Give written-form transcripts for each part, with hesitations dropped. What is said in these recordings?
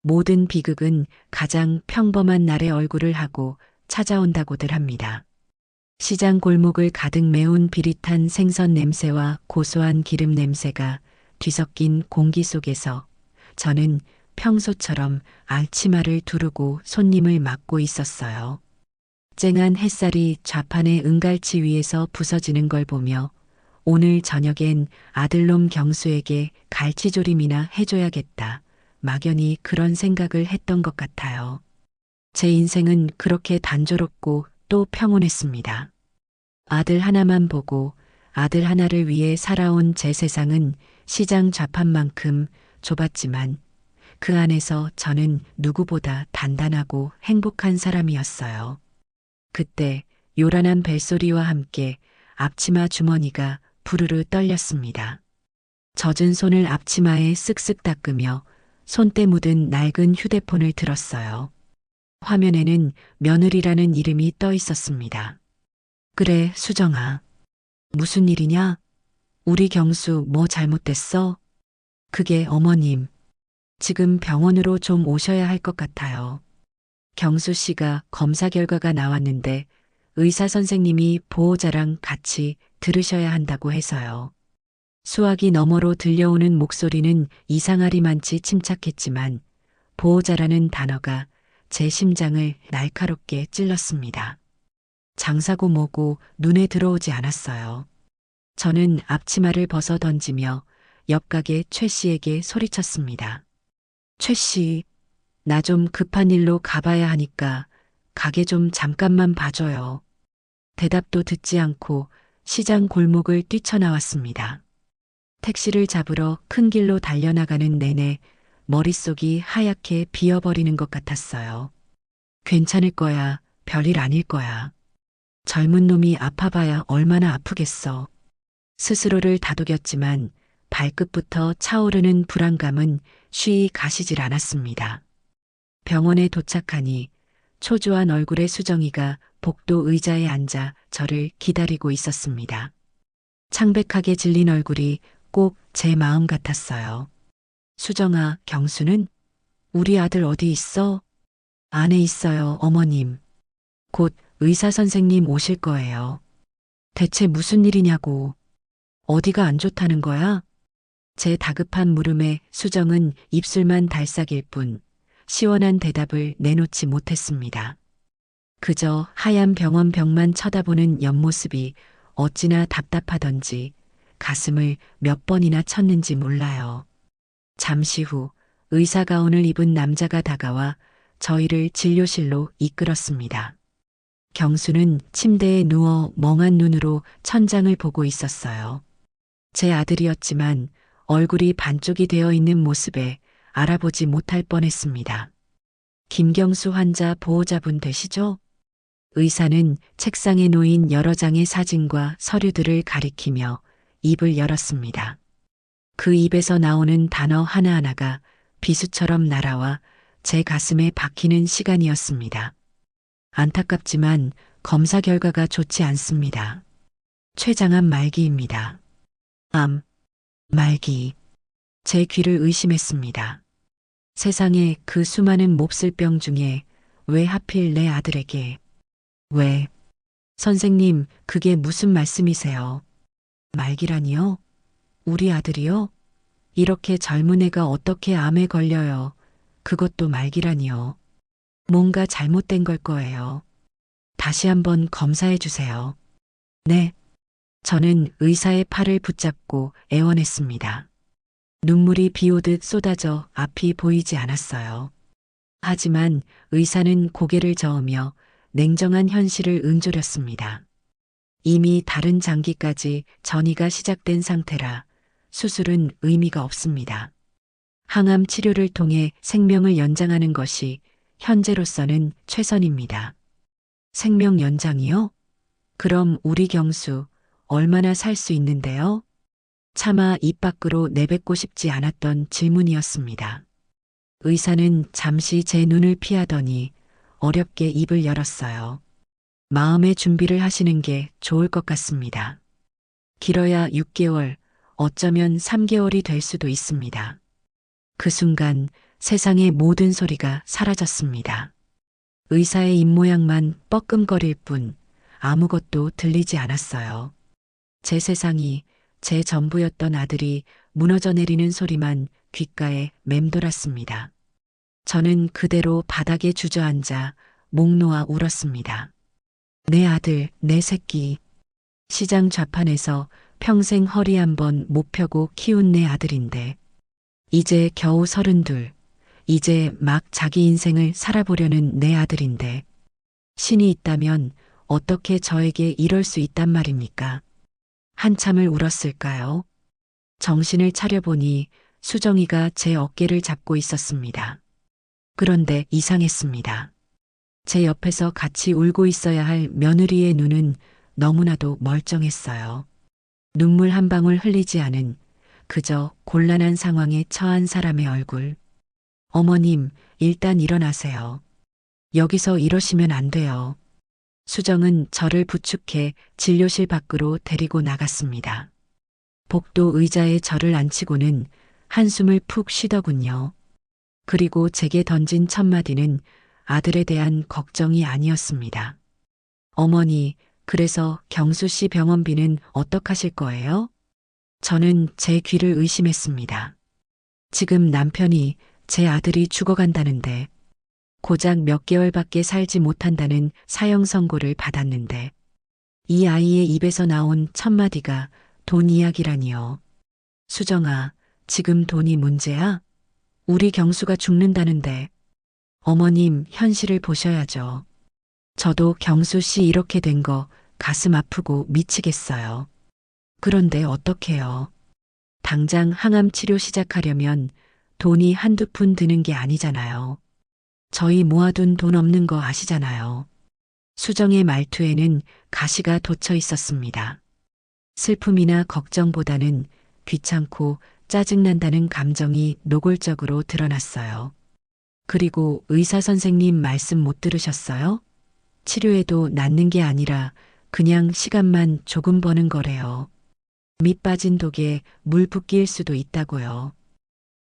모든 비극은 가장 평범한 날의 얼굴을 하고 찾아온다고들 합니다. 시장 골목을 가득 메운 비릿한 생선 냄새와 고소한 기름 냄새가 뒤섞인 공기 속에서 저는 평소처럼 알치마를 두르고 손님을 맞고 있었어요. 쨍한 햇살이 좌판의 은갈치 위에서 부서지는 걸 보며 오늘 저녁엔 아들놈 경수에게 갈치조림이나 해줘야겠다. 막연히 그런 생각을 했던 것 같아요. 제 인생은 그렇게 단조롭고 또 평온했습니다. 아들 하나만 보고 아들 하나를 위해 살아온 제 세상은 시장 좌판만큼 좁았지만 그 안에서 저는 누구보다 단단하고 행복한 사람이었어요. 그때 요란한 벨소리와 함께 앞치마 주머니가 부르르 떨렸습니다. 젖은 손을 앞치마에 쓱쓱 닦으며 손때 묻은 낡은 휴대폰을 들었어요. 화면에는 며느리라는 이름이 떠 있었습니다. 그래, 수정아. 무슨 일이냐? 우리 경수 뭐 잘못됐어? 그게 어머님. 지금 병원으로 좀 오셔야 할 것 같아요. 경수 씨가 검사 결과가 나왔는데 의사 선생님이 보호자랑 같이 들으셔야 한다고 해서요. 수화기 너머로 들려오는 목소리는 이상하리만치 침착했지만 보호자라는 단어가 제 심장을 날카롭게 찔렀습니다. 장사고 뭐고 눈에 들어오지 않았어요. 저는 앞치마를 벗어 던지며 옆 가게 최 씨에게 소리쳤습니다. 최 씨, 나 좀 급한 일로 가봐야 하니까 가게 좀 잠깐만 봐줘요. 대답도 듣지 않고 시장 골목을 뛰쳐나왔습니다. 택시를 잡으러 큰 길로 달려나가는 내내 머릿속이 하얗게 비어버리는 것 같았어요. 괜찮을 거야. 별일 아닐 거야. 젊은 놈이 아파봐야 얼마나 아프겠어. 스스로를 다독였지만 발끝부터 차오르는 불안감은 쉬이 가시질 않았습니다. 병원에 도착하니 초조한 얼굴의 수정이가 복도 의자에 앉아 저를 기다리고 있었습니다. 창백하게 질린 얼굴이 꼭 제 마음 같았어요. 수정아, 경수는? 우리 아들 어디 있어? 안에 있어요, 어머님. 곧 의사 선생님 오실 거예요. 대체 무슨 일이냐고. 어디가 안 좋다는 거야? 제 다급한 물음에 수정은 입술만 달싹일 뿐 시원한 대답을 내놓지 못했습니다. 그저 하얀 병원 벽만 쳐다보는 옆모습이 어찌나 답답하던지 가슴을 몇 번이나 쳤는지 몰라요. 잠시 후 의사 가운을 입은 남자가 다가와 저희를 진료실로 이끌었습니다. 경수는 침대에 누워 멍한 눈으로 천장을 보고 있었어요. 제 아들이었지만 얼굴이 반쪽이 되어 있는 모습에 알아보지 못할 뻔했습니다. 김경수 환자 보호자분 되시죠? 의사는 책상에 놓인 여러 장의 사진과 서류들을 가리키며 입을 열었습니다. 그 입에서 나오는 단어 하나하나가 비수처럼 날아와 제 가슴에 박히는 시간이었습니다. 안타깝지만 검사 결과가 좋지 않습니다. 췌장암 말기입니다. 암, 말기. 제 귀를 의심했습니다. 세상에 그 수많은 몹쓸 병 중에 왜 하필 내 아들에게? 왜? 선생님, 그게 무슨 말씀이세요? 말기라니요? 우리 아들이요? 이렇게 젊은 애가 어떻게 암에 걸려요? 그것도 말기라니요. 뭔가 잘못된 걸 거예요. 다시 한번 검사해 주세요. 네. 저는 의사의 팔을 붙잡고 애원했습니다. 눈물이 비오듯 쏟아져 앞이 보이지 않았어요. 하지만 의사는 고개를 저으며 냉정한 현실을 응조렸습니다. 이미 다른 장기까지 전이가 시작된 상태라 수술은 의미가 없습니다. 항암 치료를 통해 생명을 연장하는 것이 현재로서는 최선입니다. 생명 연장이요? 그럼 우리 경수 얼마나 살 수 있는데요? 차마 입 밖으로 내뱉고 싶지 않았던 질문이었습니다. 의사는 잠시 제 눈을 피하더니 어렵게 입을 열었어요. 마음의 준비를 하시는 게 좋을 것 같습니다. 길어야 6개월, 어쩌면 3개월이 될 수도 있습니다. 그 순간 세상의 모든 소리가 사라졌습니다. 의사의 입모양만 뻐끔거릴 뿐 아무것도 들리지 않았어요. 제 세상이, 제 전부였던 아들이 무너져 내리는 소리만 귓가에 맴돌았습니다. 저는 그대로 바닥에 주저앉아 목 놓아 울었습니다. 내 아들, 내 새끼. 시장 좌판에서 평생 허리 한번 못 펴고 키운 내 아들인데, 이제 겨우 32, 이제 막 자기 인생을 살아보려는 내 아들인데, 신이 있다면 어떻게 저에게 이럴 수 있단 말입니까? 한참을 울었을까요? 정신을 차려보니 수정이가 제 어깨를 잡고 있었습니다. 그런데 이상했습니다. 제 옆에서 같이 울고 있어야 할 며느리의 눈은 너무나도 멀쩡했어요. 눈물 한 방울 흘리지 않은 그저 곤란한 상황에 처한 사람의 얼굴. 어머님, 일단 일어나세요. 여기서 이러시면 안 돼요. 수정은 저를 부축해 진료실 밖으로 데리고 나갔습니다. 복도 의자에 저를 앉히고는 한숨을 푹 쉬더군요. 그리고 제게 던진 첫 마디는 아들에 대한 걱정이 아니었습니다. 어머니, 그래서 경수 씨 병원비는 어떡하실 거예요? 저는 제 귀를 의심했습니다. 지금 남편이 제 아들이 죽어간다는데, 고작 몇 개월밖에 살지 못한다는 사형 선고를 받았는데, 이 아이의 입에서 나온 첫 마디가 돈 이야기라니요. 수정아, 지금 돈이 문제야? 우리 경수가 죽는다는데. 어머님, 현실을 보셔야죠. 저도 경수 씨 이렇게 된 거 가슴 아프고 미치겠어요. 그런데 어떡해요? 당장 항암 치료 시작하려면 돈이 한두 푼 드는 게 아니잖아요. 저희 모아둔 돈 없는 거 아시잖아요. 수정의 말투에는 가시가 돋쳐 있었습니다. 슬픔이나 걱정보다는 귀찮고 짜증난다는 감정이 노골적으로 드러났어요. 그리고 의사 선생님 말씀 못 들으셨어요? 치료해도 낫는 게 아니라 그냥 시간만 조금 버는 거래요. 밑 빠진 독에 물 붓기일 수도 있다고요.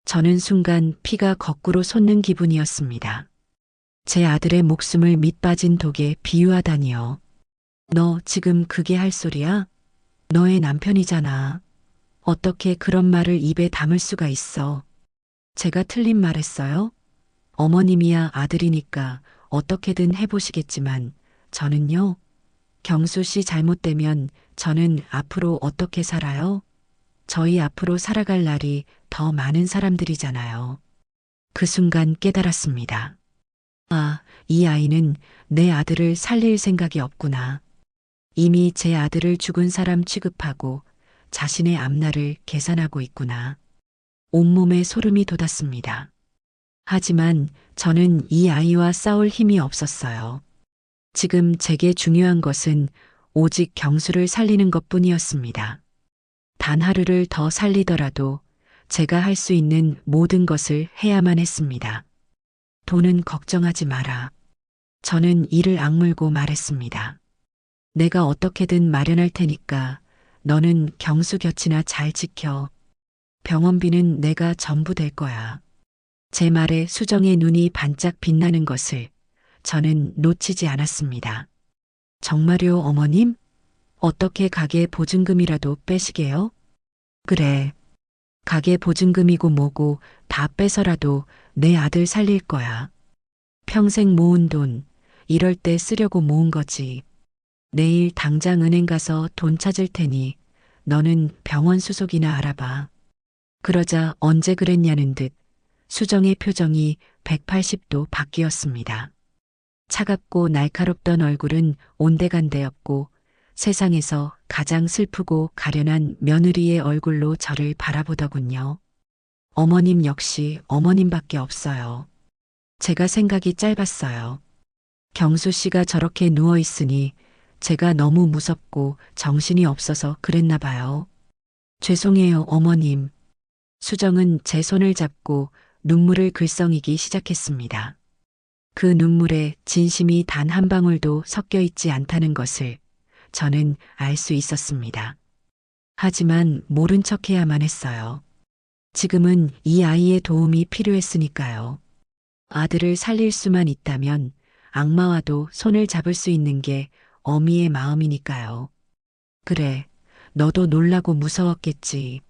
저는 순간 피가 거꾸로 솟는 기분이었습니다. 제 아들의 목숨을 밑 빠진 독에 비유하다니요. 너 지금 그게 할 소리야? 너의 남편이잖아. 어떻게 그런 말을 입에 담을 수가 있어? 제가 틀린 말 했어요? 어머님이야 아들이니까 어떻게든 해보시겠지만 저는요. 경수 씨 잘못되면 저는 앞으로 어떻게 살아요? 저희 앞으로 살아갈 날이 더 많은 사람들이잖아요. 그 순간 깨달았습니다. 아, 이 아이는 내 아들을 살릴 생각이 없구나. 이미 제 아들을 죽은 사람 취급하고 자신의 앞날을 계산하고 있구나. 온몸에 소름이 돋았습니다. 하지만 저는 이 아이와 싸울 힘이 없었어요. 지금 제게 중요한 것은 오직 경수를 살리는 것뿐이었습니다. 단 하루를 더 살리더라도 제가 할 수 있는 모든 것을 해야만 했습니다. 돈은 걱정하지 마라. 저는 이를 악물고 말했습니다. 내가 어떻게든 마련할 테니까 너는 경수 곁이나 잘 지켜. 병원비는 내가 전부 될 거야. 제 말에 수정의 눈이 반짝 빛나는 것을 저는 놓치지 않았습니다. 정말요, 어머님? 어떻게 가게 보증금이라도 빼시게요? 그래. 가게 보증금이고 뭐고 다 빼서라도 내 아들 살릴 거야. 평생 모은 돈, 이럴 때 쓰려고 모은 거지. 내일 당장 은행 가서 돈 찾을 테니 너는 병원 수속이나 알아봐. 그러자 언제 그랬냐는 듯 수정의 표정이 180도 바뀌었습니다. 차갑고 날카롭던 얼굴은 온데간데였고 세상에서 가장 슬프고 가련한 며느리의 얼굴로 저를 바라보더군요. 어머님 역시 어머님밖에 없어요. 제가 생각이 짧았어요. 경수 씨가 저렇게 누워 있으니 제가 너무 무섭고 정신이 없어서 그랬나 봐요. 죄송해요, 어머님. 수정은 제 손을 잡고 눈물을 글썽이기 시작했습니다. 그 눈물에 진심이 단 한 방울도 섞여 있지 않다는 것을 저는 알 수 있었습니다. 하지만 모른 척 해야만 했어요. 지금은 이 아이의 도움이 필요했으니까요. 아들을 살릴 수만 있다면 악마와도 손을 잡을 수 있는 게 어미의 마음이니까요. 그래, 너도 놀라고 무서웠겠지.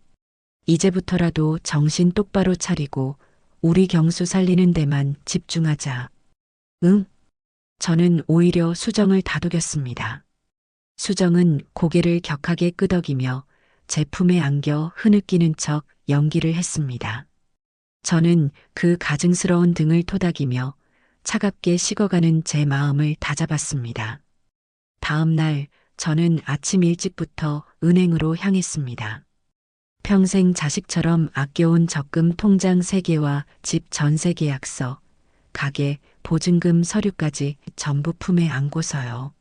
이제부터라도 정신 똑바로 차리고 우리 경수 살리는 데만 집중하자. 응? 저는 오히려 수정을 다독였습니다. 수정은 고개를 격하게 끄덕이며 제 품에 안겨 흐느끼는 척 연기를 했습니다. 저는 그 가증스러운 등을 토닥이며 차갑게 식어가는 제 마음을 다잡았습니다. 다음 날 저는 아침 일찍부터 은행으로 향했습니다. 평생 자식처럼 아껴온 적금 통장 3개와 집 전세 계약서, 가게, 보증금 서류까지 전부 품에 안고서요.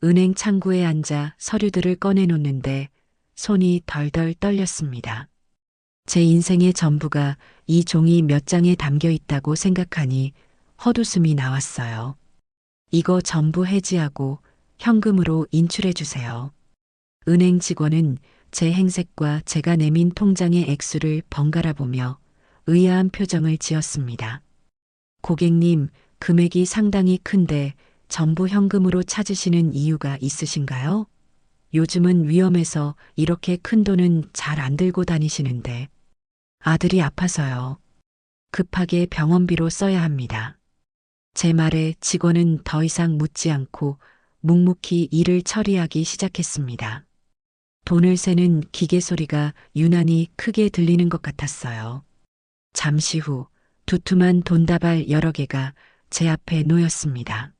은행 창구에 앉아 서류들을 꺼내놓는데 손이 덜덜 떨렸습니다. 제 인생의 전부가 이 종이 몇 장에 담겨 있다고 생각하니 헛웃음이 나왔어요. 이거 전부 해지하고 현금으로 인출해 주세요. 은행 직원은 제 행색과 제가 내민 통장의 액수를 번갈아 보며 의아한 표정을 지었습니다. 고객님, 금액이 상당히 큰데 전부 현금으로 찾으시는 이유가 있으신가요? 요즘은 위험해서 이렇게 큰 돈은 잘 안 들고 다니시는데. 아들이 아파서요. 급하게 병원비로 써야 합니다. 제 말에 직원은 더 이상 묻지 않고 묵묵히 일을 처리하기 시작했습니다. 돈을 세는 기계 소리가 유난히 크게 들리는 것 같았어요. 잠시 후 두툼한 돈다발 여러 개가 제 앞에 놓였습니다.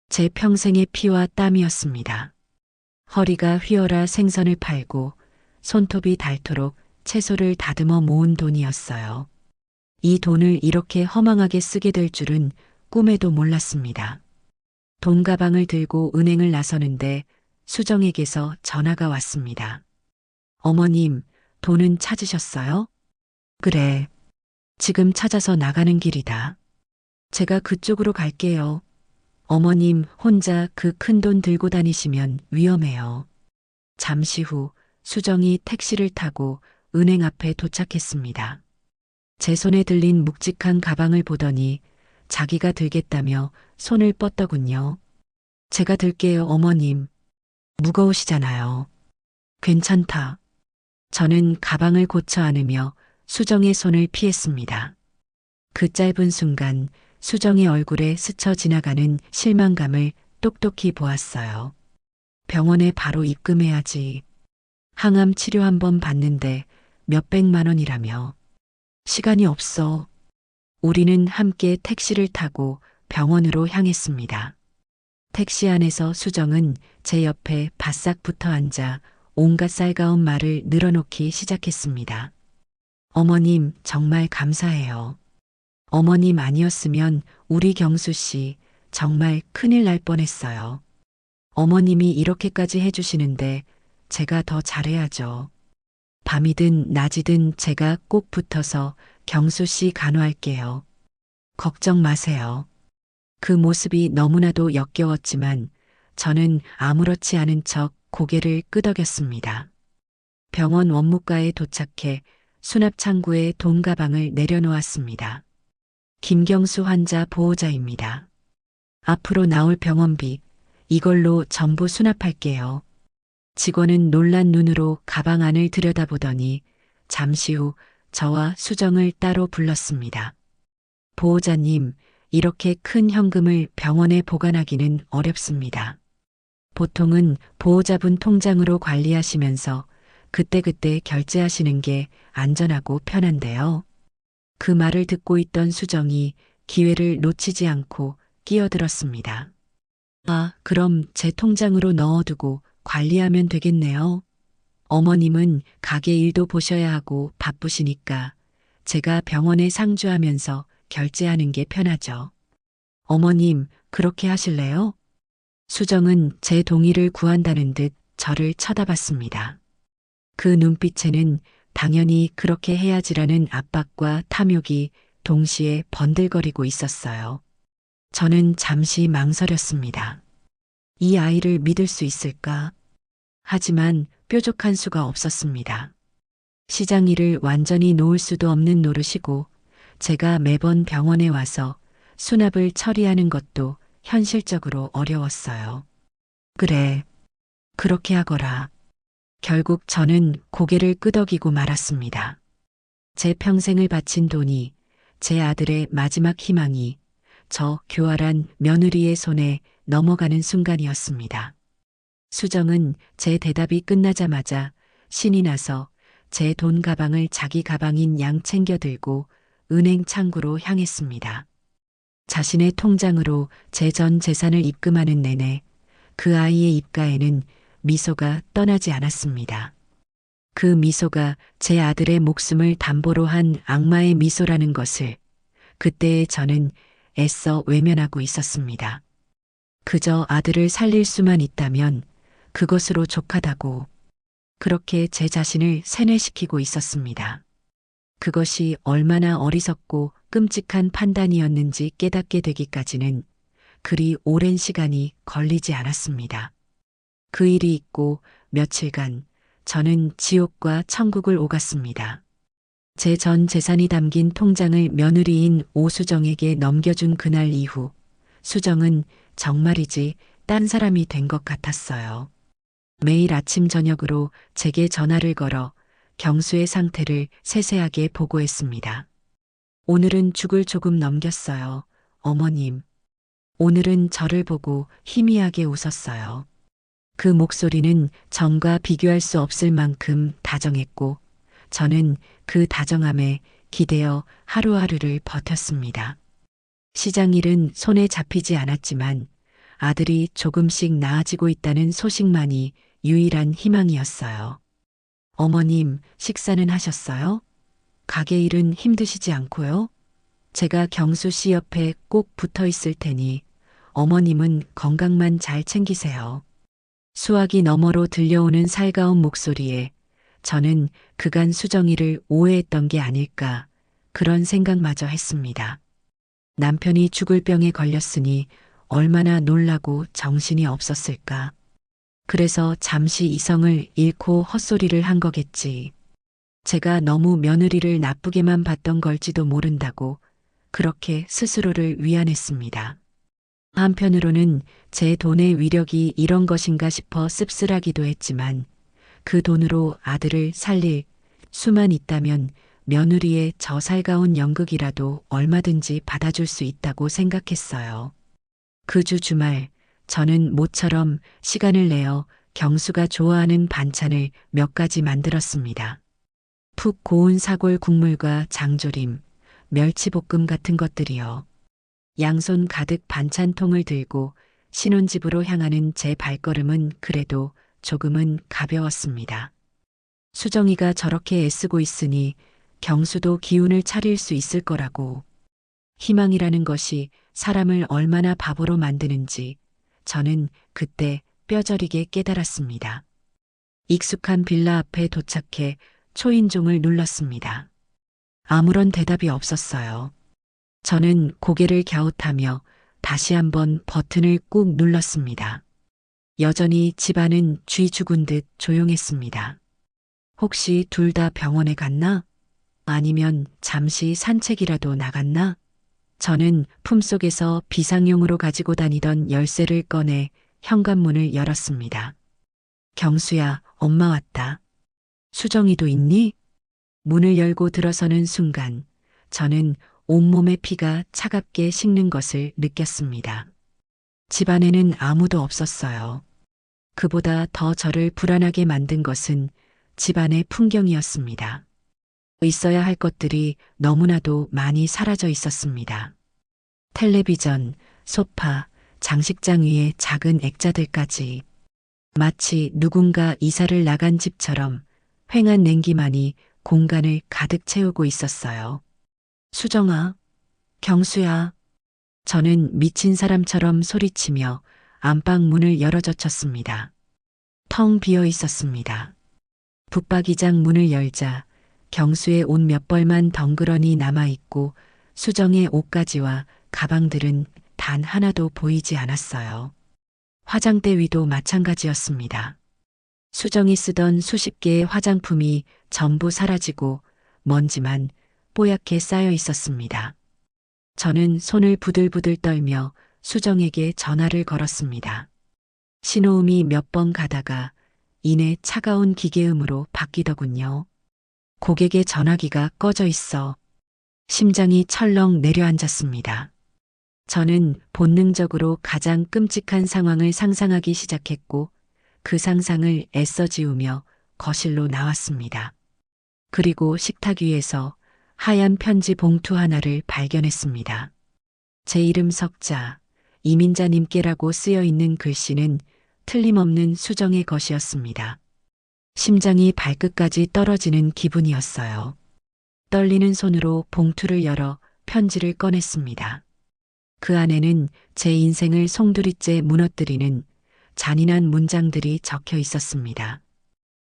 제 평생의 피와 땀이었습니다. 허리가 휘어라 생선을 팔고 손톱이 닳도록 채소를 다듬어 모은 돈이었어요. 이 돈을 이렇게 허망하게 쓰게 될 줄은 꿈에도 몰랐습니다. 돈 가방을 들고 은행을 나서는데 수정에게서 전화가 왔습니다. 어머님, 돈은 찾으셨어요? 그래. 지금 찾아서 나가는 길이다. 제가 그쪽으로 갈게요. 어머님 혼자 그 큰 돈 들고 다니시면 위험해요. 잠시 후 수정이 택시를 타고 은행 앞에 도착했습니다. 제 손에 들린 묵직한 가방을 보더니 자기가 들겠다며 손을 뻗더군요. 제가 들게요, 어머님. 무거우시잖아요. 괜찮다. 저는 가방을 고쳐 안으며 수정의 손을 피했습니다. 그 짧은 순간 수정의 얼굴에 스쳐 지나가는 실망감을 똑똑히 보았어요. 병원에 바로 입금해야지. 항암 치료 한번 받는데 몇백만 원이라며. 시간이 없어. 우리는 함께 택시를 타고 병원으로 향했습니다. 택시 안에서 수정은 제 옆에 바싹 붙어 앉아 온갖 살가운 말을 늘어놓기 시작했습니다. 어머님, 정말 감사해요. 어머님 아니었으면 우리 경수 씨 정말 큰일 날 뻔했어요. 어머님이 이렇게까지 해주시는데 제가 더 잘해야죠. 밤이든 낮이든 제가 꼭 붙어서 경수 씨 간호할게요. 걱정 마세요. 그 모습이 너무나도 역겨웠지만 저는 아무렇지 않은 척 고개를 끄덕였습니다. 병원 원무과에 도착해 수납 창구에 돈 가방을 내려놓았습니다. 김경수 환자 보호자입니다. 앞으로 나올 병원비 이걸로 전부 수납할게요. 직원은 놀란 눈으로 가방 안을 들여다보더니 잠시 후 저와 수정을 따로 불렀습니다. 보호자님, 이렇게 큰 현금을 병원에 보관하기는 어렵습니다. 보통은 보호자분 통장으로 관리하시면서 그때그때 결제하시는 게 안전하고 편한데요. 그 말을 듣고 있던 수정이 기회를 놓치지 않고 끼어들었습니다. 아, 그럼 제 통장으로 넣어두고 관리하면 되겠네요. 어머님은 가게 일도 보셔야 하고 바쁘시니까 제가 병원에 상주하면서 결제하는 게 편하죠. 어머님, 그렇게 하실래요? 수정은 제 동의를 구한다는 듯 저를 쳐다봤습니다. 그 눈빛에는 당연히 그렇게 해야지라는 압박과 탐욕이 동시에 번들거리고 있었어요. 저는 잠시 망설였습니다. 이 아이를 믿을 수 있을까? 하지만 뾰족한 수가 없었습니다. 시장 일을 완전히 놓을 수도 없는 노릇이고 제가 매번 병원에 와서 수납을 처리하는 것도 현실적으로 어려웠어요. 그래, 그렇게 하거라. 결국 저는 고개를 끄덕이고 말았습니다. 제 평생을 바친 돈이, 제 아들의 마지막 희망이 저 교활한 며느리의 손에 넘어가는 순간이었습니다. 수정은 제 대답이 끝나자마자 신이 나서 제 돈 가방을 자기 가방인 양 챙겨 들고 은행 창구로 향했습니다. 자신의 통장으로 제 전 재산을 입금하는 내내 그 아이의 입가에는 미소가 떠나지 않았습니다. 그 미소가 제 아들의 목숨을 담보로 한 악마의 미소라는 것을 그때의 저는 애써 외면하고 있었습니다. 그저 아들을 살릴 수만 있다면 그것으로 족하다고 그렇게 제 자신을 세뇌시키고 있었습니다. 그것이 얼마나 어리석고 끔찍한 판단이었는지 깨닫게 되기까지는 그리 오랜 시간이 걸리지 않았습니다. 그 일이 있고 며칠간 저는 지옥과 천국을 오갔습니다. 제 전 재산이 담긴 통장을 며느리인 오수정에게 넘겨준 그날 이후 수정은 정말이지 딴 사람이 된 것 같았어요. 매일 아침 저녁으로 제게 전화를 걸어 경수의 상태를 세세하게 보고했습니다. 오늘은 죽을 조금 넘겼어요. 어머님. 오늘은 저를 보고 희미하게 웃었어요. 그 목소리는 전과 비교할 수 없을 만큼 다정했고 저는 그 다정함에 기대어 하루하루를 버텼습니다. 시장 일은 손에 잡히지 않았지만 아들이 조금씩 나아지고 있다는 소식만이 유일한 희망이었어요. 어머님, 식사는 하셨어요? 가게 일은 힘드시지 않고요? 제가 경수 씨 옆에 꼭 붙어 있을 테니 어머님은 건강만 잘 챙기세요. 수화기 너머로 들려오는 살가운 목소리에 저는 그간 수정이를 오해했던 게 아닐까 그런 생각마저 했습니다. 남편이 죽을 병에 걸렸으니 얼마나 놀라고 정신이 없었을까. 그래서 잠시 이성을 잃고 헛소리를 한 거겠지. 제가 너무 며느리를 나쁘게만 봤던 걸지도 모른다고 그렇게 스스로를 위안했습니다. 한편으로는 제 돈의 위력이 이런 것인가 싶어 씁쓸하기도 했지만 그 돈으로 아들을 살릴 수만 있다면 며느리의 저 살가운 연극이라도 얼마든지 받아줄 수 있다고 생각했어요. 그 주 주말 저는 모처럼 시간을 내어 경수가 좋아하는 반찬을 몇 가지 만들었습니다. 푹 고운 사골 국물과 장조림, 멸치볶음 같은 것들이요. 양손 가득 반찬통을 들고 신혼집으로 향하는 제 발걸음은 그래도 조금은 가벼웠습니다. 수정이가 저렇게 애쓰고 있으니 경수도 기운을 차릴 수 있을 거라고. 희망이라는 것이 사람을 얼마나 바보로 만드는지 저는 그때 뼈저리게 깨달았습니다. 익숙한 빌라 앞에 도착해 초인종을 눌렀습니다. 아무런 대답이 없었어요. 저는 고개를 갸웃하며 다시 한번 버튼을 꾹 눌렀습니다. 여전히 집안은 쥐 죽은 듯 조용했습니다. 혹시 둘 다 병원에 갔나? 아니면 잠시 산책이라도 나갔나? 저는 품속에서 비상용으로 가지고 다니던 열쇠를 꺼내 현관문을 열었습니다. 경수야, 엄마 왔다. 수정이도 있니? 문을 열고 들어서는 순간 저는 온몸의 피가 차갑게 식는 것을 느꼈습니다. 집안에는 아무도 없었어요. 그보다 더 저를 불안하게 만든 것은 집안의 풍경이었습니다. 있어야 할 것들이 너무나도 많이 사라져 있었습니다. 텔레비전, 소파, 장식장 위에 작은 액자들까지 마치 누군가 이사를 나간 집처럼 휑한 냉기만이 공간을 가득 채우고 있었어요. 수정아, 경수야. 저는 미친 사람처럼 소리치며 안방 문을 열어젖혔습니다. 텅 비어 있었습니다. 붙박이장 문을 열자 경수의 옷 몇 벌만 덩그러니 남아있고 수정의 옷가지와 가방들은 단 하나도 보이지 않았어요. 화장대 위도 마찬가지였습니다. 수정이 쓰던 수십 개의 화장품이 전부 사라지고 먼지만 뽀얗게 쌓여 있었습니다. 저는 손을 부들부들 떨며 수정에게 전화를 걸었습니다. 신호음이 몇 번 가다가 이내 차가운 기계음으로 바뀌더군요. 고객의 전화기가 꺼져 있어 심장이 철렁 내려앉았습니다. 저는 본능적으로 가장 끔찍한 상황을 상상하기 시작했고 그 상상을 애써 지우며 거실로 나왔습니다. 그리고 식탁 위에서 하얀 편지 봉투 하나를 발견했습니다. 제 이름 석자, 이민자님께라고 쓰여 있는 글씨는 틀림없는 수정의 것이었습니다. 심장이 발끝까지 떨어지는 기분이었어요. 떨리는 손으로 봉투를 열어 편지를 꺼냈습니다. 그 안에는 제 인생을 송두리째 무너뜨리는 잔인한 문장들이 적혀 있었습니다.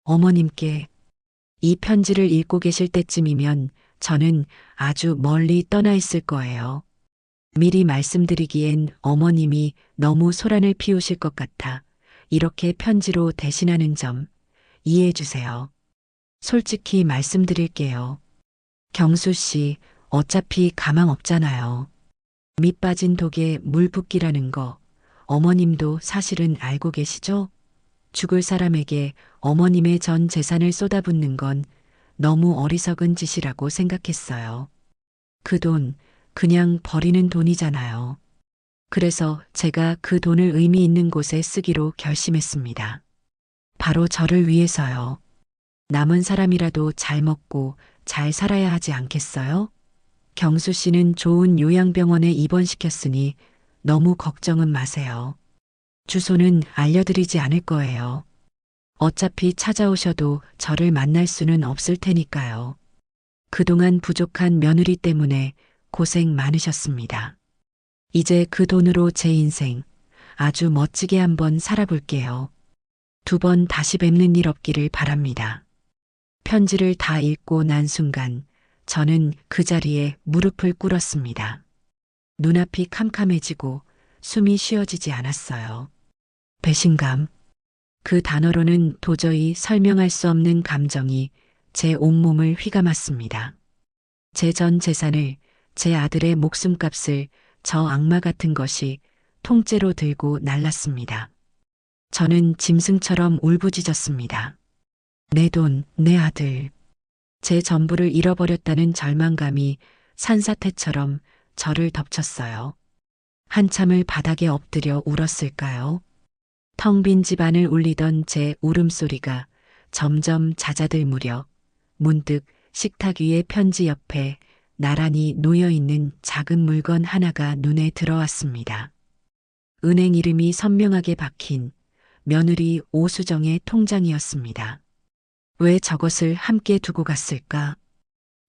어머님께 이 편지를 읽고 계실 때쯤이면 저는 아주 멀리 떠나 있을 거예요. 미리 말씀드리기엔 어머님이 너무 소란을 피우실 것 같아 이렇게 편지로 대신하는 점 이해해 주세요. 솔직히 말씀드릴게요. 경수 씨, 어차피 가망 없잖아요. 밑 빠진 독에 물 붓기라는 거 어머님도 사실은 알고 계시죠? 죽을 사람에게 어머님의 전 재산을 쏟아붓는 건 너무 어리석은 짓이라고 생각했어요. 그 돈 그냥 버리는 돈이잖아요. 그래서 제가 그 돈을 의미 있는 곳에 쓰기로 결심했습니다. 바로 저를 위해서요. 남은 사람이라도 잘 먹고 잘 살아야 하지 않겠어요? 경수 씨는 좋은 요양병원에 입원시켰으니 너무 걱정은 마세요. 주소는 알려드리지 않을 거예요. 어차피 찾아오셔도 저를 만날 수는 없을 테니까요. 그동안 부족한 며느리 때문에 고생 많으셨습니다. 이제 그 돈으로 제 인생 아주 멋지게 한번 살아볼게요. 2번 다시 뵙는 일 없기를 바랍니다. 편지를 다 읽고 난 순간 저는 그 자리에 무릎을 꿇었습니다. 눈앞이 캄캄해지고 숨이 쉬어지지 않았어요. 배신감. 그 단어로는 도저히 설명할 수 없는 감정이 제 온몸을 휘감았습니다. 제 전 재산을, 제 아들의 목숨값을 저 악마 같은 것이 통째로 들고 날랐습니다. 저는 짐승처럼 울부짖었습니다. 내 돈, 내 아들. 제 전부를 잃어버렸다는 절망감이 산사태처럼 저를 덮쳤어요. 한참을 바닥에 엎드려 울었을까요? 텅 빈 집안을 울리던 제 울음소리가 점점 잦아들 무렵 문득 식탁 위의 편지 옆에 나란히 놓여있는 작은 물건 하나가 눈에 들어왔습니다. 은행 이름이 선명하게 박힌 며느리 오수정의 통장이었습니다. 왜 저것을 함께 두고 갔을까?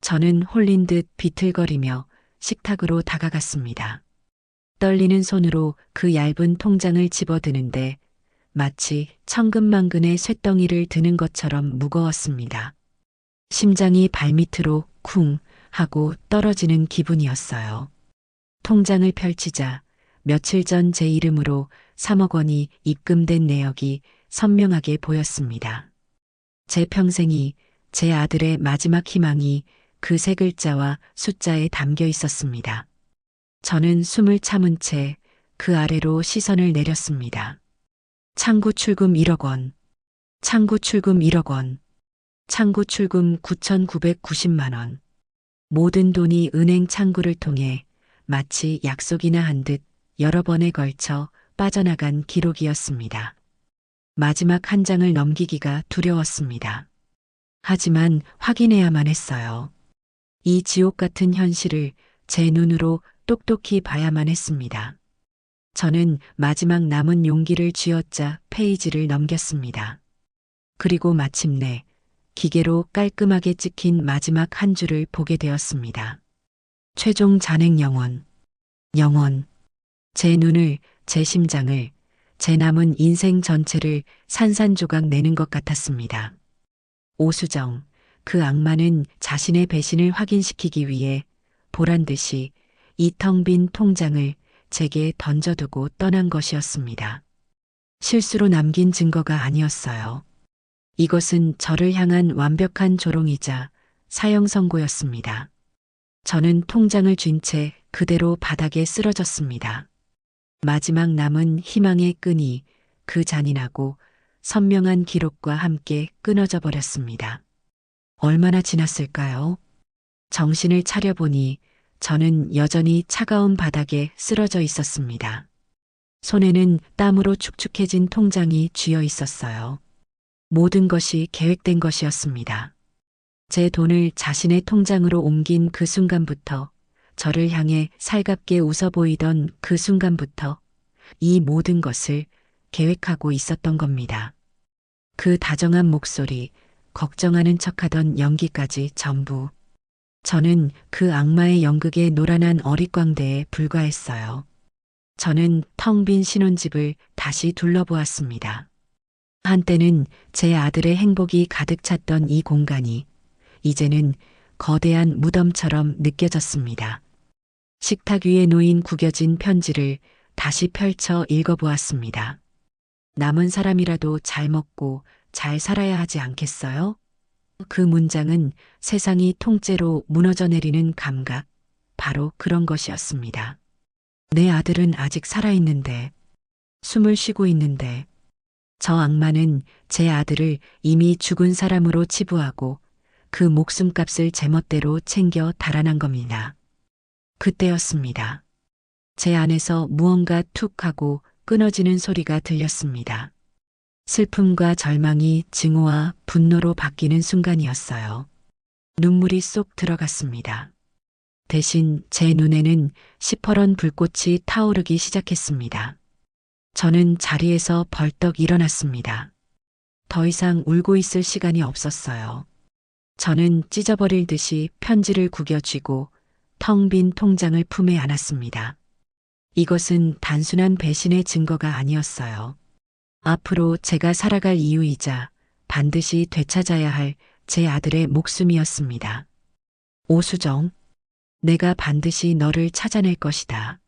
저는 홀린 듯 비틀거리며 식탁으로 다가갔습니다. 떨리는 손으로 그 얇은 통장을 집어드는데 마치 천근만근의 쇳덩이를 드는 것처럼 무거웠습니다. 심장이 발밑으로 쿵 하고 떨어지는 기분이었어요. 통장을 펼치자 며칠 전 제 이름으로 3억 원이 입금된 내역이 선명하게 보였습니다. 제 평생이, 제 아들의 마지막 희망이 그 세 글자와 숫자에 담겨 있었습니다. 저는 숨을 참은 채 그 아래로 시선을 내렸습니다. 창구 출금 1억 원, 창구 출금 1억 원, 창구 출금 9,990만 원. 모든 돈이 은행 창구를 통해 마치 약속이나 한 듯 여러 번에 걸쳐 빠져나간 기록이었습니다. 마지막 한 장을 넘기기가 두려웠습니다. 하지만 확인해야만 했어요. 이 지옥 같은 현실을 제 눈으로 똑똑히 봐야만 했습니다. 저는 마지막 남은 용기를 쥐어짜 페이지를 넘겼습니다. 그리고 마침내 기계로 깔끔하게 찍힌 마지막 한 줄을 보게 되었습니다. 최종 잔액 0원. 0원. 제 눈을, 제 심장을, 제 남은 인생 전체를 산산조각 내는 것 같았습니다. 오수정, 그 악마는 자신의 배신을 확인시키기 위해 보란 듯이 이 텅 빈 통장을 제게 던져두고 떠난 것이었습니다. 실수로 남긴 증거가 아니었어요. 이것은 저를 향한 완벽한 조롱이자 사형 선고였습니다. 저는 통장을 쥔 채 그대로 바닥에 쓰러졌습니다. 마지막 남은 희망의 끈이 그 잔인하고 선명한 기록과 함께 끊어져 버렸습니다. 얼마나 지났을까요? 정신을 차려보니 저는 여전히 차가운 바닥에 쓰러져 있었습니다. 손에는 땀으로 축축해진 통장이 쥐어 있었어요. 모든 것이 계획된 것이었습니다. 제 돈을 자신의 통장으로 옮긴 그 순간부터, 저를 향해 살갑게 웃어 보이던 그 순간부터 이 모든 것을 계획하고 있었던 겁니다. 그 다정한 목소리, 걱정하는 척하던 연기까지 전부. 저는 그 악마의 연극에 노란한 어릿광대에 불과했어요. 저는 텅 빈 신혼집을 다시 둘러보았습니다. 한때는 제 아들의 행복이 가득 찼던 이 공간이 이제는 거대한 무덤처럼 느껴졌습니다. 식탁 위에 놓인 구겨진 편지를 다시 펼쳐 읽어보았습니다. 남은 사람이라도 잘 먹고 잘 살아야 하지 않겠어요? 그 문장은 세상이 통째로 무너져 내리는 감각, 바로 그런 것이었습니다. 내 아들은 아직 살아있는데, 숨을 쉬고 있는데, 저 악마는 제 아들을 이미 죽은 사람으로 치부하고 그 목숨값을 제멋대로 챙겨 달아난 겁니다. 그때였습니다. 제 안에서 무언가 툭 하고 끊어지는 소리가 들렸습니다. 슬픔과 절망이 증오와 분노로 바뀌는 순간이었어요. 눈물이 쏙 들어갔습니다. 대신 제 눈에는 시퍼런 불꽃이 타오르기 시작했습니다. 저는 자리에서 벌떡 일어났습니다. 더 이상 울고 있을 시간이 없었어요. 저는 찢어버릴 듯이 편지를 구겨 쥐고 텅 빈 통장을 품에 안았습니다. 이것은 단순한 배신의 증거가 아니었어요. 앞으로 제가 살아갈 이유이자 반드시 되찾아야 할 제 아들의 목숨이었습니다. 오수정, 내가 반드시 너를 찾아낼 것이다.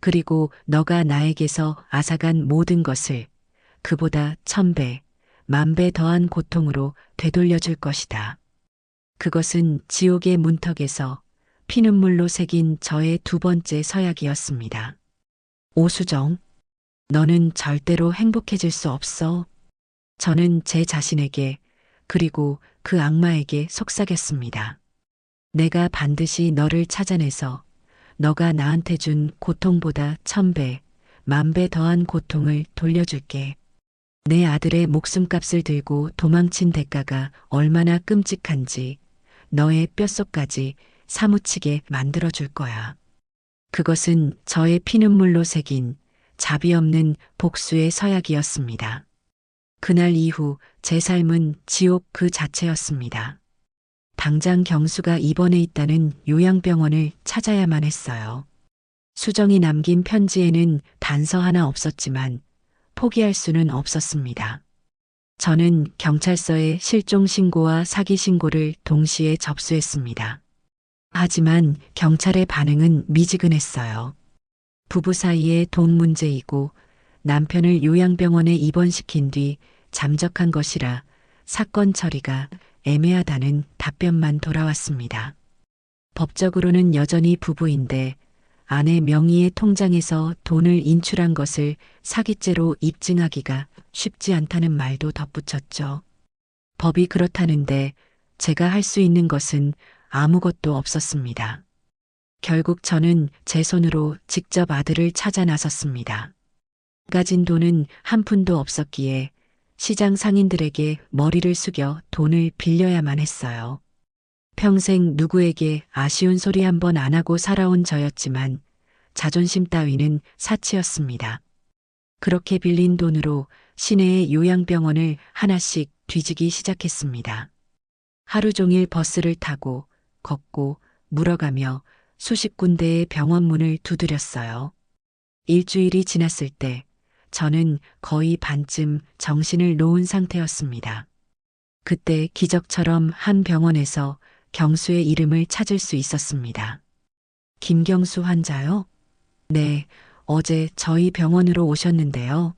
그리고 너가 나에게서 앗아간 모든 것을 그보다 1000배, 10,000배 더한 고통으로 되돌려줄 것이다. 그것은 지옥의 문턱에서 피눈물로 새긴 저의 두 번째 서약이었습니다. 오수정, 너는 절대로 행복해질 수 없어. 저는 제 자신에게 그리고 그 악마에게 속삭였습니다. 내가 반드시 너를 찾아내서 너가 나한테 준 고통보다 1000배, 10,000배 더한 고통을 돌려줄게. 내 아들의 목숨값을 들고 도망친 대가가 얼마나 끔찍한지 너의 뼛속까지 사무치게 만들어줄 거야. 그것은 저의 피눈물로 새긴 자비 없는 복수의 서약이었습니다. 그날 이후 제 삶은 지옥 그 자체였습니다. 당장 경수가 입원해 있다는 요양병원을 찾아야만 했어요. 수정이 남긴 편지에는 단서 하나 없었지만 포기할 수는 없었습니다. 저는 경찰서에 실종 신고와 사기 신고를 동시에 접수했습니다. 하지만 경찰의 반응은 미지근했어요. 부부 사이의 돈 문제이고 남편을 요양병원에 입원시킨 뒤 잠적한 것이라 사건 처리가 애매하다는 답변만 돌아왔습니다. 법적으로는 여전히 부부인데 아내 명의의 통장에서 돈을 인출한 것을 사기죄로 입증하기가 쉽지 않다는 말도 덧붙였죠. 법이 그렇다는데 제가 할 수 있는 것은 아무것도 없었습니다. 결국 저는 제 손으로 직접 아들을 찾아 나섰습니다. 가진 돈은 한 푼도 없었기에 시장 상인들에게 머리를 숙여 돈을 빌려야만 했어요. 평생 누구에게 아쉬운 소리 한 번 안 하고 살아온 저였지만 자존심 따위는 사치였습니다. 그렇게 빌린 돈으로 시내의 요양병원을 하나씩 뒤지기 시작했습니다. 하루 종일 버스를 타고 걷고 물어가며 수십 군데의 병원 문을 두드렸어요. 일주일이 지났을 때 저는 거의 반쯤 정신을 놓은 상태였습니다. 그때 기적처럼 한 병원에서 경수의 이름을 찾을 수 있었습니다. 김경수 환자요? 네, 어제 저희 병원으로 오셨는데요.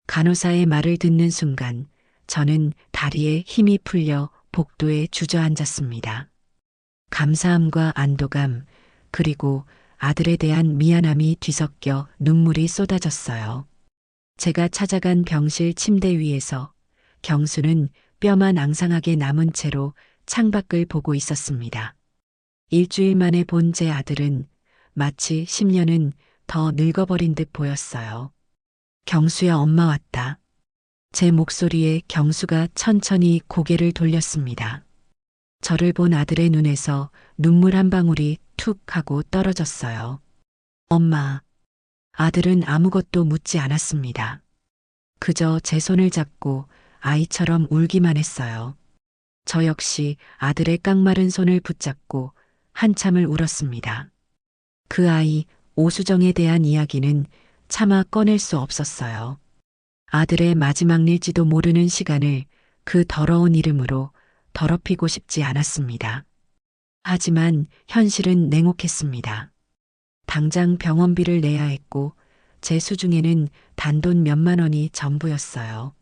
간호사의 말을 듣는 순간 저는 다리에 힘이 풀려 복도에 주저앉았습니다. 감사함과 안도감, 그리고 아들에 대한 미안함이 뒤섞여 눈물이 쏟아졌어요. 제가 찾아간 병실 침대 위에서 경수는 뼈만 앙상하게 남은 채로 창밖을 보고 있었습니다. 일주일 만에 본 제 아들은 마치 10년은 더 늙어버린 듯 보였어요. 경수야, 엄마 왔다. 제 목소리에 경수가 천천히 고개를 돌렸습니다. 저를 본 아들의 눈에서 눈물 한 방울이 툭 하고 떨어졌어요. 엄마. 아들은 아무것도 묻지 않았습니다. 그저 제 손을 잡고 아이처럼 울기만 했어요. 저 역시 아들의 깡마른 손을 붙잡고 한참을 울었습니다. 그 아이 오수정에 대한 이야기는 차마 꺼낼 수 없었어요. 아들의 마지막일지도 모르는 시간을 그 더러운 이름으로 더럽히고 싶지 않았습니다. 하지만 현실은 냉혹했습니다. 당장 병원비를 내야 했고 제 수중에는 단돈 몇만 원이 전부였어요.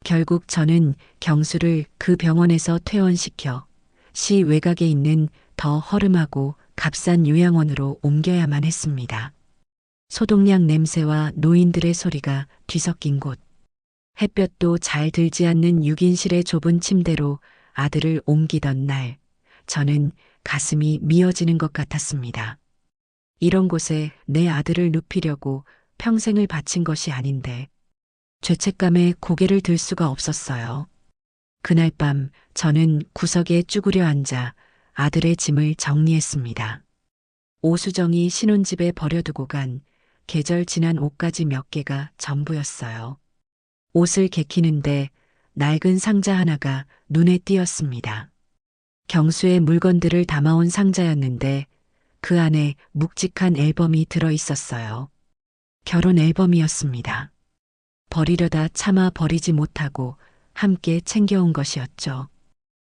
결국 저는 경수를 그 병원에서 퇴원시켜 시 외곽에 있는 더 허름하고 값싼 요양원으로 옮겨야만 했습니다. 소독약 냄새와 노인들의 소리가 뒤섞인 곳. 햇볕도 잘 들지 않는 6인실의 좁은 침대로 아들을 옮기던 날, 저는 가슴이 미어지는 것 같았습니다. 이런 곳에 내 아들을 눕히려고 평생을 바친 것이 아닌데, 죄책감에 고개를 들 수가 없었어요. 그날 밤 저는 구석에 쭈그려 앉아 아들의 짐을 정리했습니다. 오수정이 신혼집에 버려두고 간 계절 지난 옷가지 몇 개가 전부였어요. 옷을 개키는데 낡은 상자 하나가 눈에 띄었습니다. 경수의 물건들을 담아온 상자였는데 그 안에 묵직한 앨범이 들어 있었어요. 결혼 앨범이었습니다. 버리려다 차마 버리지 못하고 함께 챙겨온 것이었죠.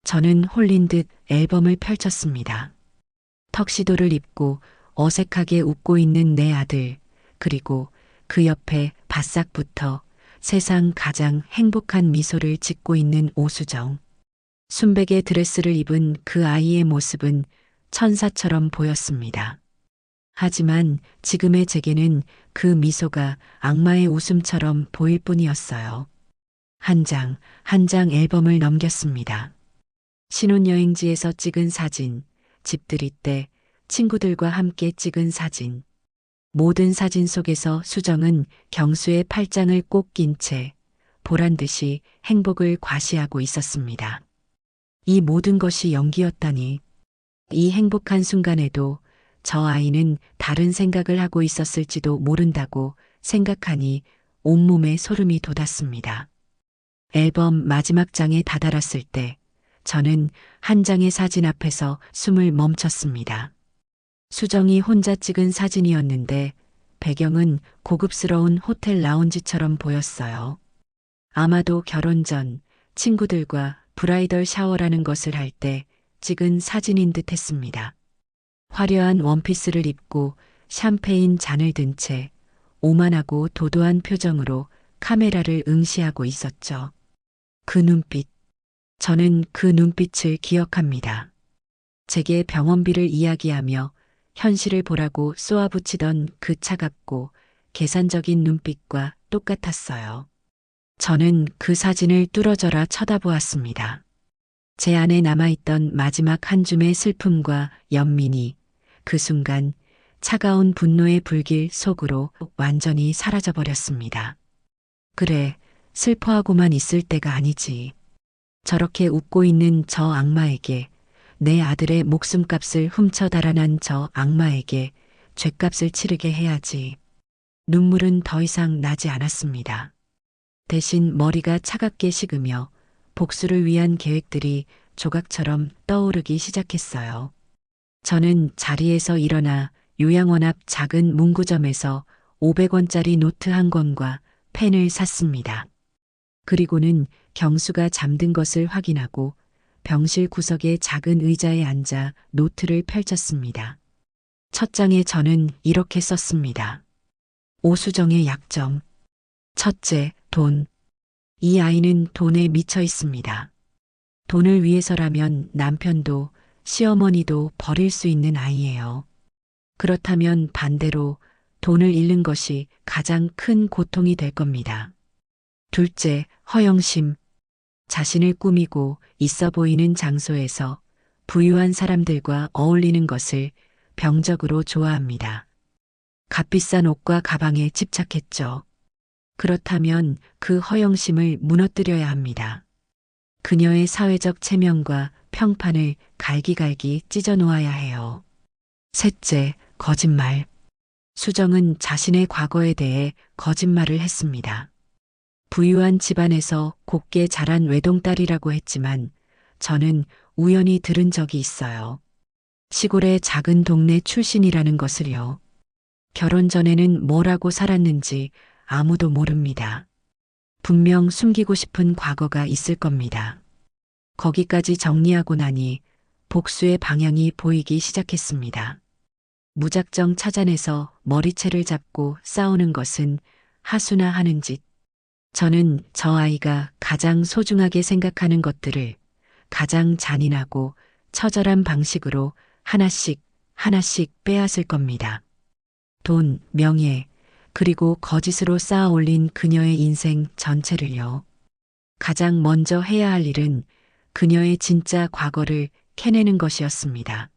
저는 홀린 듯 앨범을 펼쳤습니다. 턱시도를 입고 어색하게 웃고 있는 내 아들, 그리고 그 옆에 바싹 붙어 세상 가장 행복한 미소를 짓고 있는 오수정. 순백의 드레스를 입은 그 아이의 모습은 천사처럼 보였습니다. 하지만 지금의 제게는 그 미소가 악마의 웃음처럼 보일 뿐이었어요. 한 장, 한 장 앨범을 넘겼습니다. 신혼여행지에서 찍은 사진, 집들이 때 친구들과 함께 찍은 사진. 모든 사진 속에서 수정은 경수의 팔짱을 꼭 낀 채 보란 듯이 행복을 과시하고 있었습니다. 이 모든 것이 연기였다니. 이 행복한 순간에도 저 아이는 다른 생각을 하고 있었을지도 모른다고 생각하니 온몸에 소름이 돋았습니다. 앨범 마지막 장에 다다랐을 때 저는 한 장의 사진 앞에서 숨을 멈췄습니다. 수정이 혼자 찍은 사진이었는데 배경은 고급스러운 호텔 라운지처럼 보였어요. 아마도 결혼 전 친구들과 브라이덜 샤워라는 것을 할 때 찍은 사진인 듯 했습니다. 화려한 원피스를 입고 샴페인 잔을 든 채 오만하고 도도한 표정으로 카메라를 응시하고 있었죠. 그 눈빛. 저는 그 눈빛을 기억합니다. 제게 병원비를 이야기하며 현실을 보라고 쏘아붙이던 그 차갑고 계산적인 눈빛과 똑같았어요. 저는 그 사진을 뚫어져라 쳐다보았습니다. 제 안에 남아있던 마지막 한 줌의 슬픔과 연민이 그 순간 차가운 분노의 불길 속으로 완전히 사라져버렸습니다. 그래, 슬퍼하고만 있을 때가 아니지. 저렇게 웃고 있는 저 악마에게, 내 아들의 목숨값을 훔쳐 달아난 저 악마에게 죗값을 치르게 해야지. 눈물은 더 이상 나지 않았습니다. 대신 머리가 차갑게 식으며 복수를 위한 계획들이 조각처럼 떠오르기 시작했어요. 저는 자리에서 일어나 요양원 앞 작은 문구점에서 500원짜리 노트 한 권과 펜을 샀습니다. 그리고는 경수가 잠든 것을 확인하고 병실 구석의 작은 의자에 앉아 노트를 펼쳤습니다. 첫 장에 저는 이렇게 썼습니다. 오수정의 약점. 첫째, 돈. 이 아이는 돈에 미쳐 있습니다. 돈을 위해서라면 남편도 시어머니도 버릴 수 있는 아이예요. 그렇다면 반대로 돈을 잃는 것이 가장 큰 고통이 될 겁니다. 둘째, 허영심. 자신을 꾸미고 있어 보이는 장소에서 부유한 사람들과 어울리는 것을 병적으로 좋아합니다. 값비싼 옷과 가방에 집착했죠. 그렇다면 그 허영심을 무너뜨려야 합니다. 그녀의 사회적 체면과 평판을 갈기갈기 찢어 놓아야 해요. 셋째, 거짓말. 수정은 자신의 과거에 대해 거짓말을 했습니다. 부유한 집안에서 곱게 자란 외동딸이라고 했지만 저는 우연히 들은 적이 있어요. 시골의 작은 동네 출신이라는 것을요. 결혼 전에는 뭐라고 살았는지 아무도 모릅니다. 분명 숨기고 싶은 과거가 있을 겁니다. 거기까지 정리하고 나니 복수의 방향이 보이기 시작했습니다. 무작정 찾아내서 머리채를 잡고 싸우는 것은 하수나 하는 짓. 저는 저 아이가 가장 소중하게 생각하는 것들을 가장 잔인하고 처절한 방식으로 하나씩 하나씩 빼앗을 겁니다. 돈, 명예, 그리고 거짓으로 쌓아 올린 그녀의 인생 전체를요. 가장 먼저 해야 할 일은 그녀의 진짜 과거를 캐내는 것이었습니다.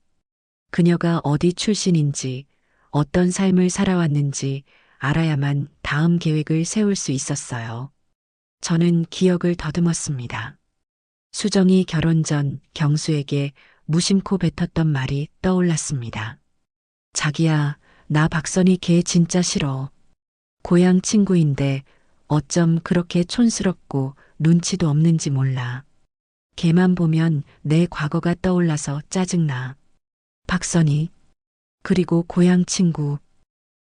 그녀가 어디 출신인지, 어떤 삶을 살아왔는지 알아야만 다음 계획을 세울 수 있었어요. 저는 기억을 더듬었습니다. 수정이 결혼 전 경수에게 무심코 뱉었던 말이 떠올랐습니다. 자기야, 나 박선희 걔 진짜 싫어. 고향 친구인데 어쩜 그렇게 촌스럽고 눈치도 없는지 몰라. 걔만 보면 내 과거가 떠올라서 짜증나. 박선희, 그리고 고향 친구.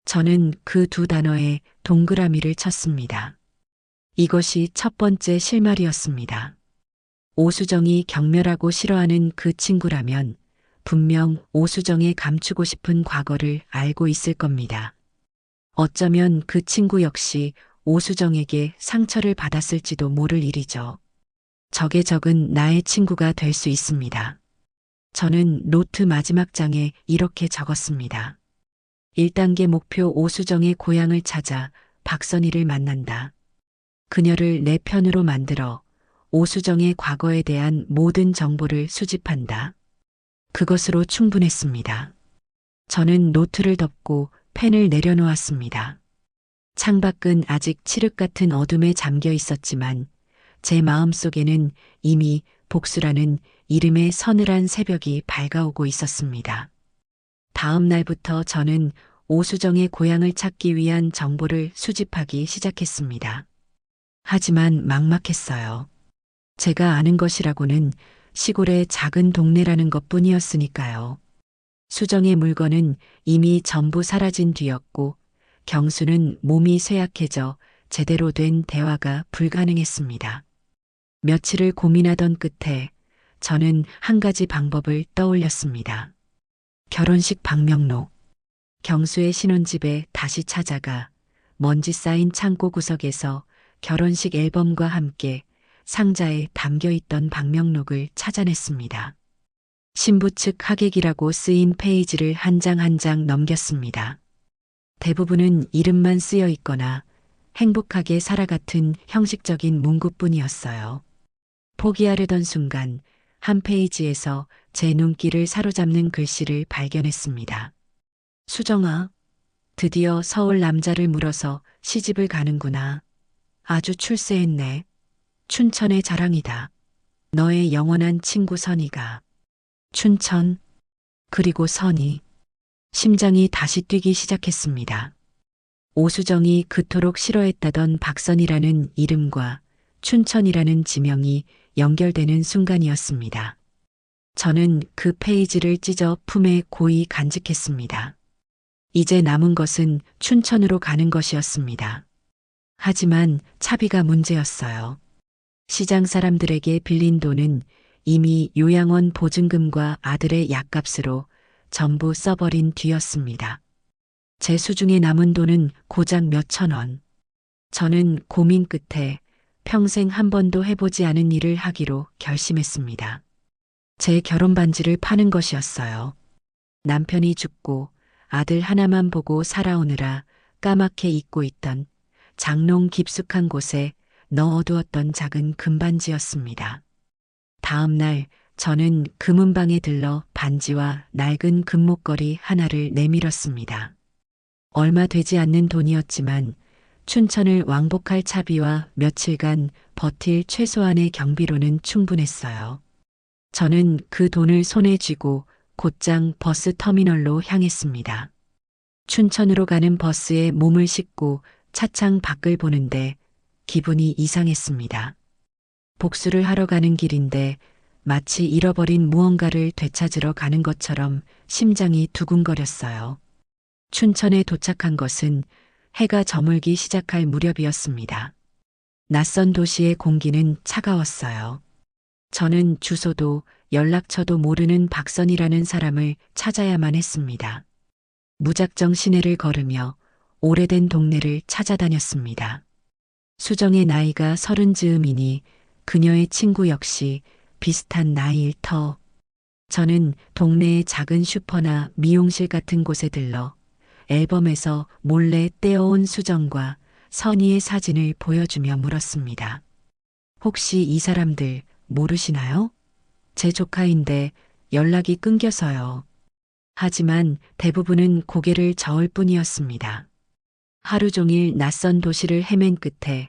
저는 그 두 단어에 동그라미를 쳤습니다. 이것이 첫 번째 실마리였습니다. 오수정이 경멸하고 싫어하는 그 친구라면 분명 오수정의 감추고 싶은 과거를 알고 있을 겁니다. 어쩌면 그 친구 역시 오수정에게 상처를 받았을지도 모를 일이죠. 적의 적은 나의 친구가 될 수 있습니다. 저는 노트 마지막 장에 이렇게 적었습니다. 1단계 목표 오수정의 고향을 찾아 박선희를 만난다. 그녀를 내 편으로 만들어 오수정의 과거에 대한 모든 정보를 수집한다. 그것으로 충분했습니다. 저는 노트를 덮고 펜을 내려놓았습니다. 창밖은 아직 칠흑 같은 어둠에 잠겨 있었지만 제 마음속에는 이미 복수라는 이름의 서늘한 새벽이 밝아오고 있었습니다. 다음 날부터 저는 오수정의 고향을 찾기 위한 정보를 수집하기 시작했습니다. 하지만 막막했어요. 제가 아는 것이라고는 시골의 작은 동네라는 것뿐이었으니까요. 수정의 물건은 이미 전부 사라진 뒤였고 경수는 몸이 쇠약해져 제대로 된 대화가 불가능했습니다. 며칠을 고민하던 끝에 저는 한 가지 방법을 떠올렸습니다. 결혼식 방명록. 경수의 신혼집에 다시 찾아가 먼지 쌓인 창고 구석에서 결혼식 앨범과 함께 상자에 담겨 있던 방명록을 찾아냈습니다. 신부 측 하객이라고 쓰인 페이지를 한 장 한 장 넘겼습니다. 대부분은 이름만 쓰여 있거나 행복하게 살아 같은 형식적인 문구뿐이었어요. 포기하려던 순간 한 페이지에서 제 눈길을 사로잡는 글씨를 발견했습니다. 수정아, 드디어 서울 남자를 물어서 시집을 가는구나. 아주 출세했네. 춘천의 자랑이다. 너의 영원한 친구 선희가. 춘천, 그리고 선희. 심장이 다시 뛰기 시작했습니다. 오수정이 그토록 싫어했다던 박선이라는 이름과 춘천이라는 지명이 연결되는 순간이었습니다. 저는 그 페이지를 찢어 품에 고이 간직했습니다. 이제 남은 것은 춘천으로 가는 것이었습니다. 하지만 차비가 문제였어요. 시장 사람들에게 빌린 돈은 이미 요양원 보증금과 아들의 약값으로 전부 써버린 뒤였습니다. 제 수중에 남은 돈은 고작 몇천 원. 저는 고민 끝에 평생 한 번도 해보지 않은 일을 하기로 결심했습니다. 제 결혼 반지를 파는 것이었어요. 남편이 죽고 아들 하나만 보고 살아오느라 까맣게 잊고 있던 장롱 깊숙한 곳에 넣어두었던 작은 금반지였습니다. 다음 날 저는 금은방에 들러 반지와 낡은 금목걸이 하나를 내밀었습니다. 얼마 되지 않는 돈이었지만 춘천을 왕복할 차비와 며칠간 버틸 최소한의 경비로는 충분했어요. 저는 그 돈을 손에 쥐고 곧장 버스 터미널로 향했습니다. 춘천으로 가는 버스에 몸을 싣고 차창 밖을 보는데 기분이 이상했습니다. 복수를 하러 가는 길인데 마치 잃어버린 무언가를 되찾으러 가는 것처럼 심장이 두근거렸어요. 춘천에 도착한 것은 해가 저물기 시작할 무렵이었습니다. 낯선 도시의 공기는 차가웠어요. 저는 주소도 연락처도 모르는 박선이라는 사람을 찾아야만 했습니다. 무작정 시내를 걸으며 오래된 동네를 찾아다녔습니다. 수정의 나이가 30 즈음이니 그녀의 친구 역시 비슷한 나이일 터. 저는 동네의 작은 슈퍼나 미용실 같은 곳에 들러 앨범에서 몰래 떼어온 수정과 선희의 사진을 보여주며 물었습니다. 혹시 이 사람들 모르시나요? 제 조카인데 연락이 끊겨서요. 하지만 대부분은 고개를 저을 뿐이었습니다. 하루 종일 낯선 도시를 헤맨 끝에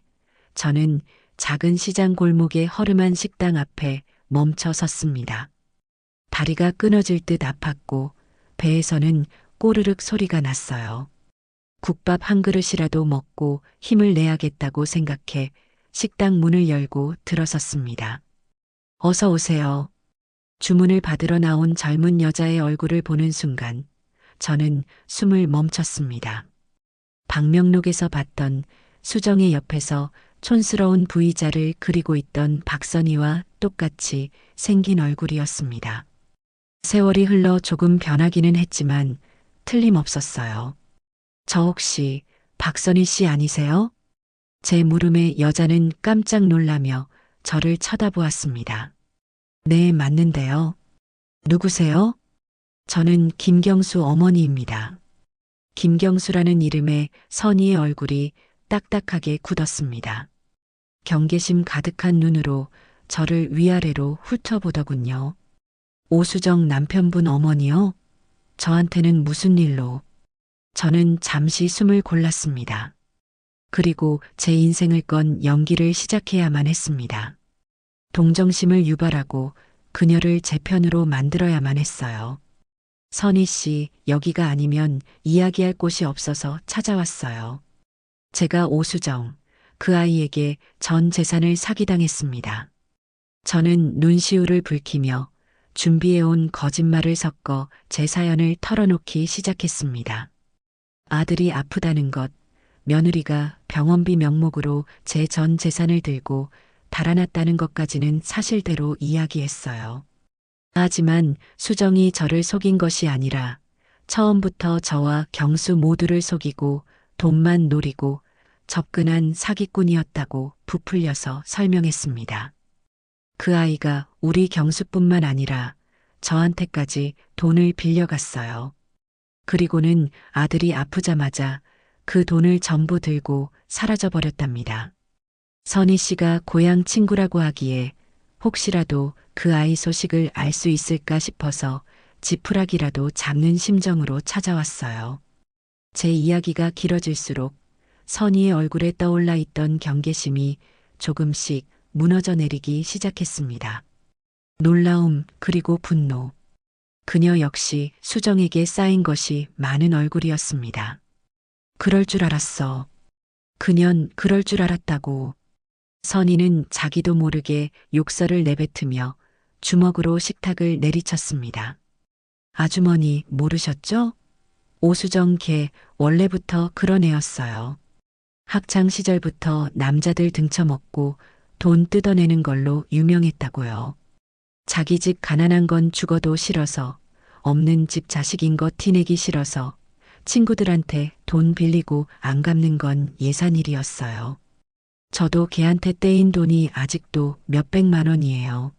저는 작은 시장 골목의 허름한 식당 앞에 멈춰 섰습니다. 다리가 끊어질 듯 아팠고 배에서는 꼬르륵 소리가 났어요. 국밥 한 그릇이라도 먹고 힘을 내야겠다고 생각해 식당 문을 열고 들어섰습니다. 어서 오세요. 주문을 받으러 나온 젊은 여자의 얼굴을 보는 순간 저는 숨을 멈췄습니다. 방명록에서 봤던 수정의 옆에서 촌스러운 부의자를 그리고 있던 박선희와 똑같이 생긴 얼굴이었습니다. 세월이 흘러 조금 변하기는 했지만 틀림없었어요. 저 혹시 박선희 씨 아니세요? 제 물음에 여자는 깜짝 놀라며 저를 쳐다보았습니다. 네, 맞는데요. 누구세요? 저는 김경수 어머니입니다. 김경수라는 이름에 선희의 얼굴이 딱딱하게 굳었습니다. 경계심 가득한 눈으로 저를 위아래로 훑어보더군요. 오수정 남편분 어머니요? 저한테는 무슨 일로? 저는 잠시 숨을 골랐습니다. 그리고 제 인생을 건 연기를 시작해야만 했습니다. 동정심을 유발하고 그녀를 제 편으로 만들어야만 했어요. 선희 씨, 여기가 아니면 이야기할 곳이 없어서 찾아왔어요. 제가 오수정, 그 아이에게 전 재산을 사기당했습니다. 저는 눈시울을 붉히며 준비해온 거짓말을 섞어 제 사연을 털어놓기 시작했습니다. 아들이 아프다는 것, 며느리가 병원비 명목으로 제 전 재산을 들고 달아났다는 것까지는 사실대로 이야기했어요. 하지만 수정이 저를 속인 것이 아니라 처음부터 저와 경수 모두를 속이고 돈만 노리고 접근한 사기꾼이었다고 부풀려서 설명했습니다. 그 아이가 우리 경수뿐만 아니라 저한테까지 돈을 빌려갔어요. 그리고는 아들이 아프자마자 그 돈을 전부 들고 사라져버렸답니다. 선희 씨가 고향 친구라고 하기에 혹시라도 그 아이 소식을 알 수 있을까 싶어서 지푸라기라도 잡는 심정으로 찾아왔어요. 제 이야기가 길어질수록 선희의 얼굴에 떠올라 있던 경계심이 조금씩 무너져 내리기 시작했습니다. 놀라움 그리고 분노. 그녀 역시 수정에게 쌓인 것이 많은 얼굴이었습니다. 그럴 줄 알았어. 그년 그럴 줄 알았다고. 선희는 자기도 모르게 욕설을 내뱉으며 주먹으로 식탁을 내리쳤습니다. 아주머니 모르셨죠? 오수정 걔 원래부터 그런 애였어요. 학창 시절부터 남자들 등쳐먹고 돈 뜯어내는 걸로 유명했다고요. 자기 집 가난한 건 죽어도 싫어서, 없는 집 자식인 거 티내기 싫어서 친구들한테 돈 빌리고 안 갚는 건 예산일이었어요. 저도 걔한테 떼인 돈이 아직도 몇백만 원이에요.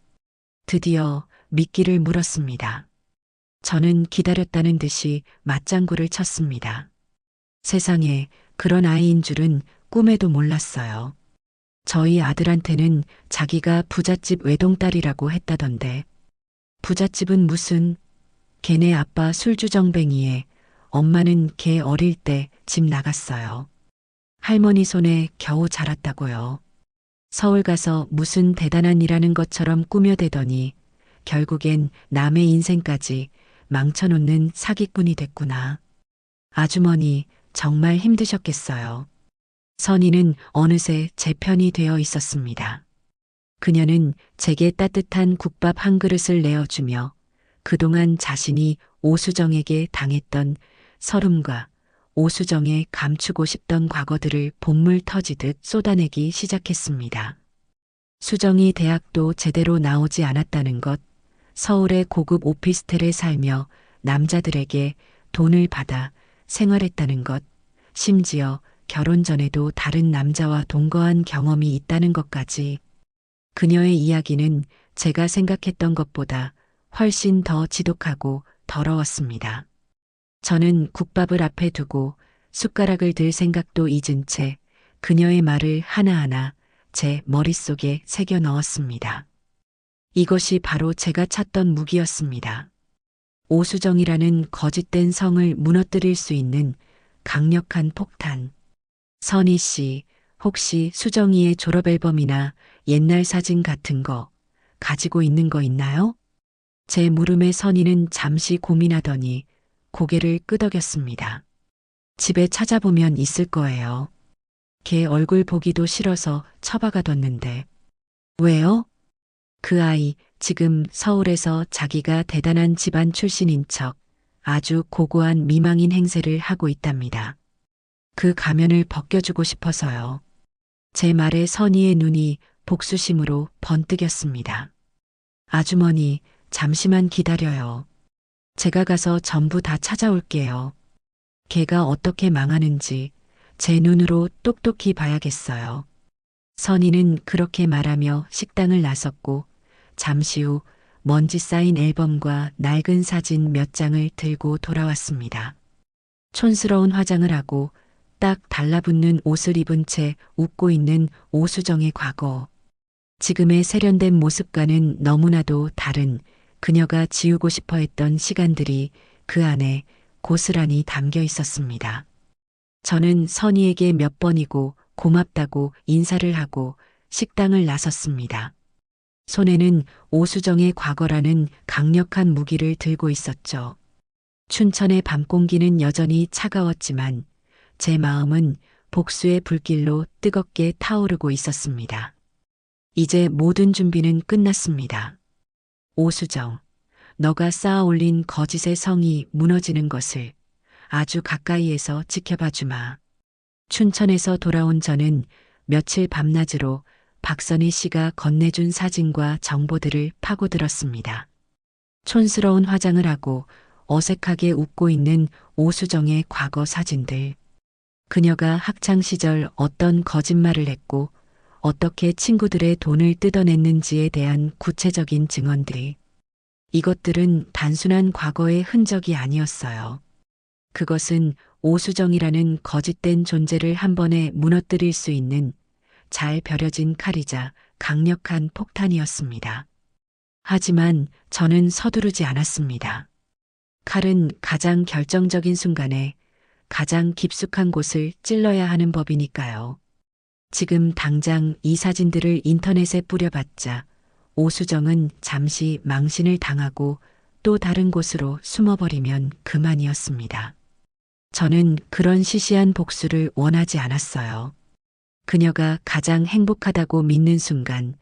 드디어 미끼를 물었습니다. 저는 기다렸다는 듯이 맞장구를 쳤습니다. 세상에 그런 아이인 줄은 꿈에도 몰랐어요. 저희 아들한테는 자기가 부잣집 외동딸이라고 했다던데. 부잣집은 무슨, 걔네 아빠 술주정뱅이에 엄마는 걔 어릴 때 집 나갔어요. 할머니 손에 겨우 자랐다고요. 서울 가서 무슨 대단한 일하는 것처럼 꾸며대더니 결국엔 남의 인생까지 망쳐놓는 사기꾼이 됐구나. 아주머니 정말 힘드셨겠어요. 선희는 어느새 제 편이 되어 있었습니다. 그녀는 제게 따뜻한 국밥 한 그릇을 내어주며 그동안 자신이 오수정에게 당했던 서름과 오수정에 감추고 싶던 과거들을 본물 터지듯 쏟아내기 시작했습니다. 수정이 대학도 제대로 나오지 않았다는 것, 서울의 고급 오피스텔에 살며 남자들에게 돈을 받아 생활했다는 것, 심지어 결혼 전에도 다른 남자와 동거한 경험이 있다는 것까지 그녀의 이야기는 제가 생각했던 것보다 훨씬 더 지독하고 더러웠습니다. 저는 국밥을 앞에 두고 숟가락을 들 생각도 잊은 채 그녀의 말을 하나하나 제 머릿속에 새겨 넣었습니다. 이것이 바로 제가 찾던 무기였습니다. 오수정이라는 거짓된 성을 무너뜨릴 수 있는 강력한 폭탄. 선희 씨, 혹시 수정이의 졸업 앨범이나 옛날 사진 같은 거 가지고 있는 거 있나요? 제 물음에 선희는 잠시 고민하더니 고개를 끄덕였습니다. 집에 찾아보면 있을 거예요. 걔 얼굴 보기도 싫어서 처박아뒀는데. 왜요? 그 아이 지금 서울에서 자기가 대단한 집안 출신인 척 아주 고고한 미망인 행세를 하고 있답니다. 그 가면을 벗겨주고 싶어서요. 제 말에 선희의 눈이 복수심으로 번뜩였습니다. 아주머니, 잠시만 기다려요. 제가 가서 전부 다 찾아올게요. 걔가 어떻게 망하는지 제 눈으로 똑똑히 봐야겠어요. 선희는 그렇게 말하며 식당을 나섰고 잠시 후 먼지 쌓인 앨범과 낡은 사진 몇 장을 들고 돌아왔습니다. 촌스러운 화장을 하고 딱 달라붙는 옷을 입은 채 웃고 있는 오수정의 과거. 지금의 세련된 모습과는 너무나도 다른 그녀가 지우고 싶어 했던 시간들이 그 안에 고스란히 담겨 있었습니다. 저는 선희에게 몇 번이고 고맙다고 인사를 하고 식당을 나섰습니다. 손에는 오수정의 과거라는 강력한 무기를 들고 있었죠. 춘천의 밤 공기는 여전히 차가웠지만 제 마음은 복수의 불길로 뜨겁게 타오르고 있었습니다. 이제 모든 준비는 끝났습니다. 오수정, 너가 쌓아 올린 거짓의 성이 무너지는 것을 아주 가까이에서 지켜봐 주마. 춘천에서 돌아온 저는 며칠 밤낮으로 박선희 씨가 건네준 사진과 정보들을 파고들었습니다. 촌스러운 화장을 하고 어색하게 웃고 있는 오수정의 과거 사진들. 그녀가 학창시절 어떤 거짓말을 했고 어떻게 친구들의 돈을 뜯어냈는지에 대한 구체적인 증언들. 이것들은 단순한 과거의 흔적이 아니었어요. 그것은 오수정이라는 거짓된 존재를 한 번에 무너뜨릴 수 있는 잘 벼려진 칼이자 강력한 폭탄이었습니다. 하지만 저는 서두르지 않았습니다. 칼은 가장 결정적인 순간에 가장 깊숙한 곳을 찔러야 하는 법이니까요. 지금 당장 이 사진들을 인터넷에 뿌려봤자 오수정은 잠시 망신을 당하고 또 다른 곳으로 숨어버리면 그만이었습니다. 저는 그런 시시한 복수를 원하지 않았어요. 그녀가 가장 행복하다고 믿는 순간,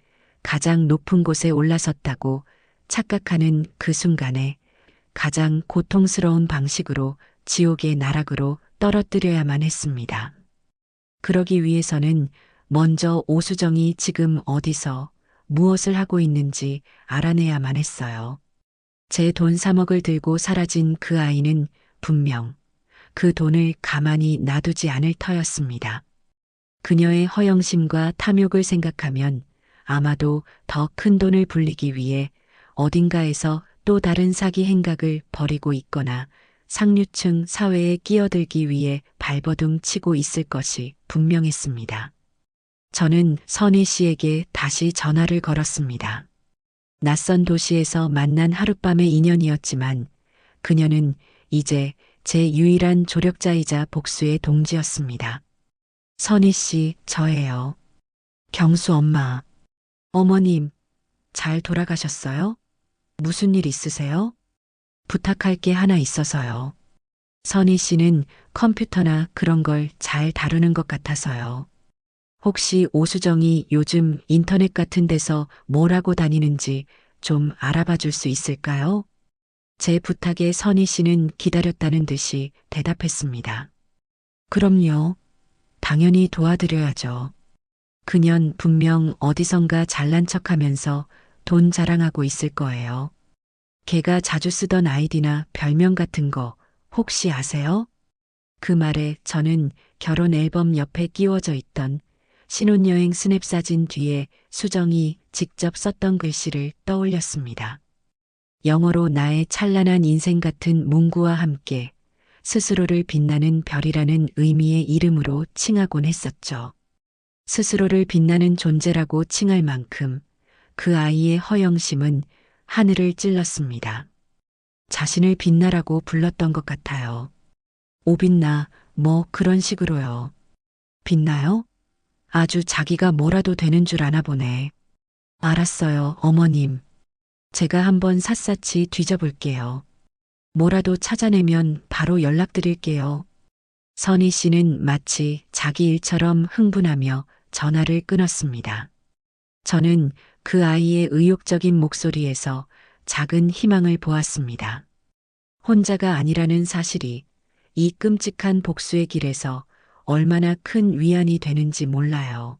가장 높은 곳에 올라섰다고 착각하는 그 순간에 가장 고통스러운 방식으로 지옥의 나락으로 떨어뜨려야만 했습니다. 그러기 위해서는 먼저 오수정이 지금 어디서 무엇을 하고 있는지 알아내야만 했어요. 제 돈 3억을 들고 사라진 그 아이는 분명 그 돈을 가만히 놔두지 않을 터였습니다. 그녀의 허영심과 탐욕을 생각하면 아마도 더 큰 돈을 불리기 위해 어딘가에서 또 다른 사기 행각을 벌이고 있거나 상류층 사회에 끼어들기 위해 발버둥 치고 있을 것이 분명했습니다. 저는 선희 씨에게 다시 전화를 걸었습니다. 낯선 도시에서 만난 하룻밤의 인연이었지만 그녀는 이제 제 유일한 조력자이자 복수의 동지였습니다. 선희 씨, 저예요. 경수 엄마. 어머님, 잘 돌아가셨어요? 무슨 일 있으세요? 부탁할 게 하나 있어서요. 선희 씨는 컴퓨터나 그런 걸 잘 다루는 것 같아서요. 혹시 오수정이 요즘 인터넷 같은 데서 뭘 하고 다니는지 좀 알아봐 줄 수 있을까요? 제 부탁에 선희 씨는 기다렸다는 듯이 대답했습니다. 그럼요. 당연히 도와드려야죠. 그년 분명 어디선가 잘난 척하면서 돈 자랑하고 있을 거예요. 걔가 자주 쓰던 아이디나 별명 같은 거 혹시 아세요? 그 말에 저는 결혼 앨범 옆에 끼워져 있던 신혼여행 스냅 사진 뒤에 수정이 직접 썼던 글씨를 떠올렸습니다. 영어로 나의 찬란한 인생 같은 문구와 함께 스스로를 빛나는 별이라는 의미의 이름으로 칭하곤 했었죠. 스스로를 빛나는 존재라고 칭할 만큼 그 아이의 허영심은 하늘을 찔렀습니다. 자신을 빛나라고 불렀던 것 같아요. 오빛나, 뭐 그런 식으로요. 빛나요? 아주 자기가 뭐라도 되는 줄 아나 보네. 알았어요, 어머님. 제가 한번 샅샅이 뒤져볼게요. 뭐라도 찾아내면 바로 연락드릴게요. 선희 씨는 마치 자기 일처럼 흥분하며 전화를 끊었습니다. 저는 그 아이의 의욕적인 목소리에서 작은 희망을 보았습니다. 혼자가 아니라는 사실이 이 끔찍한 복수의 길에서 얼마나 큰 위안이 되는지 몰라요.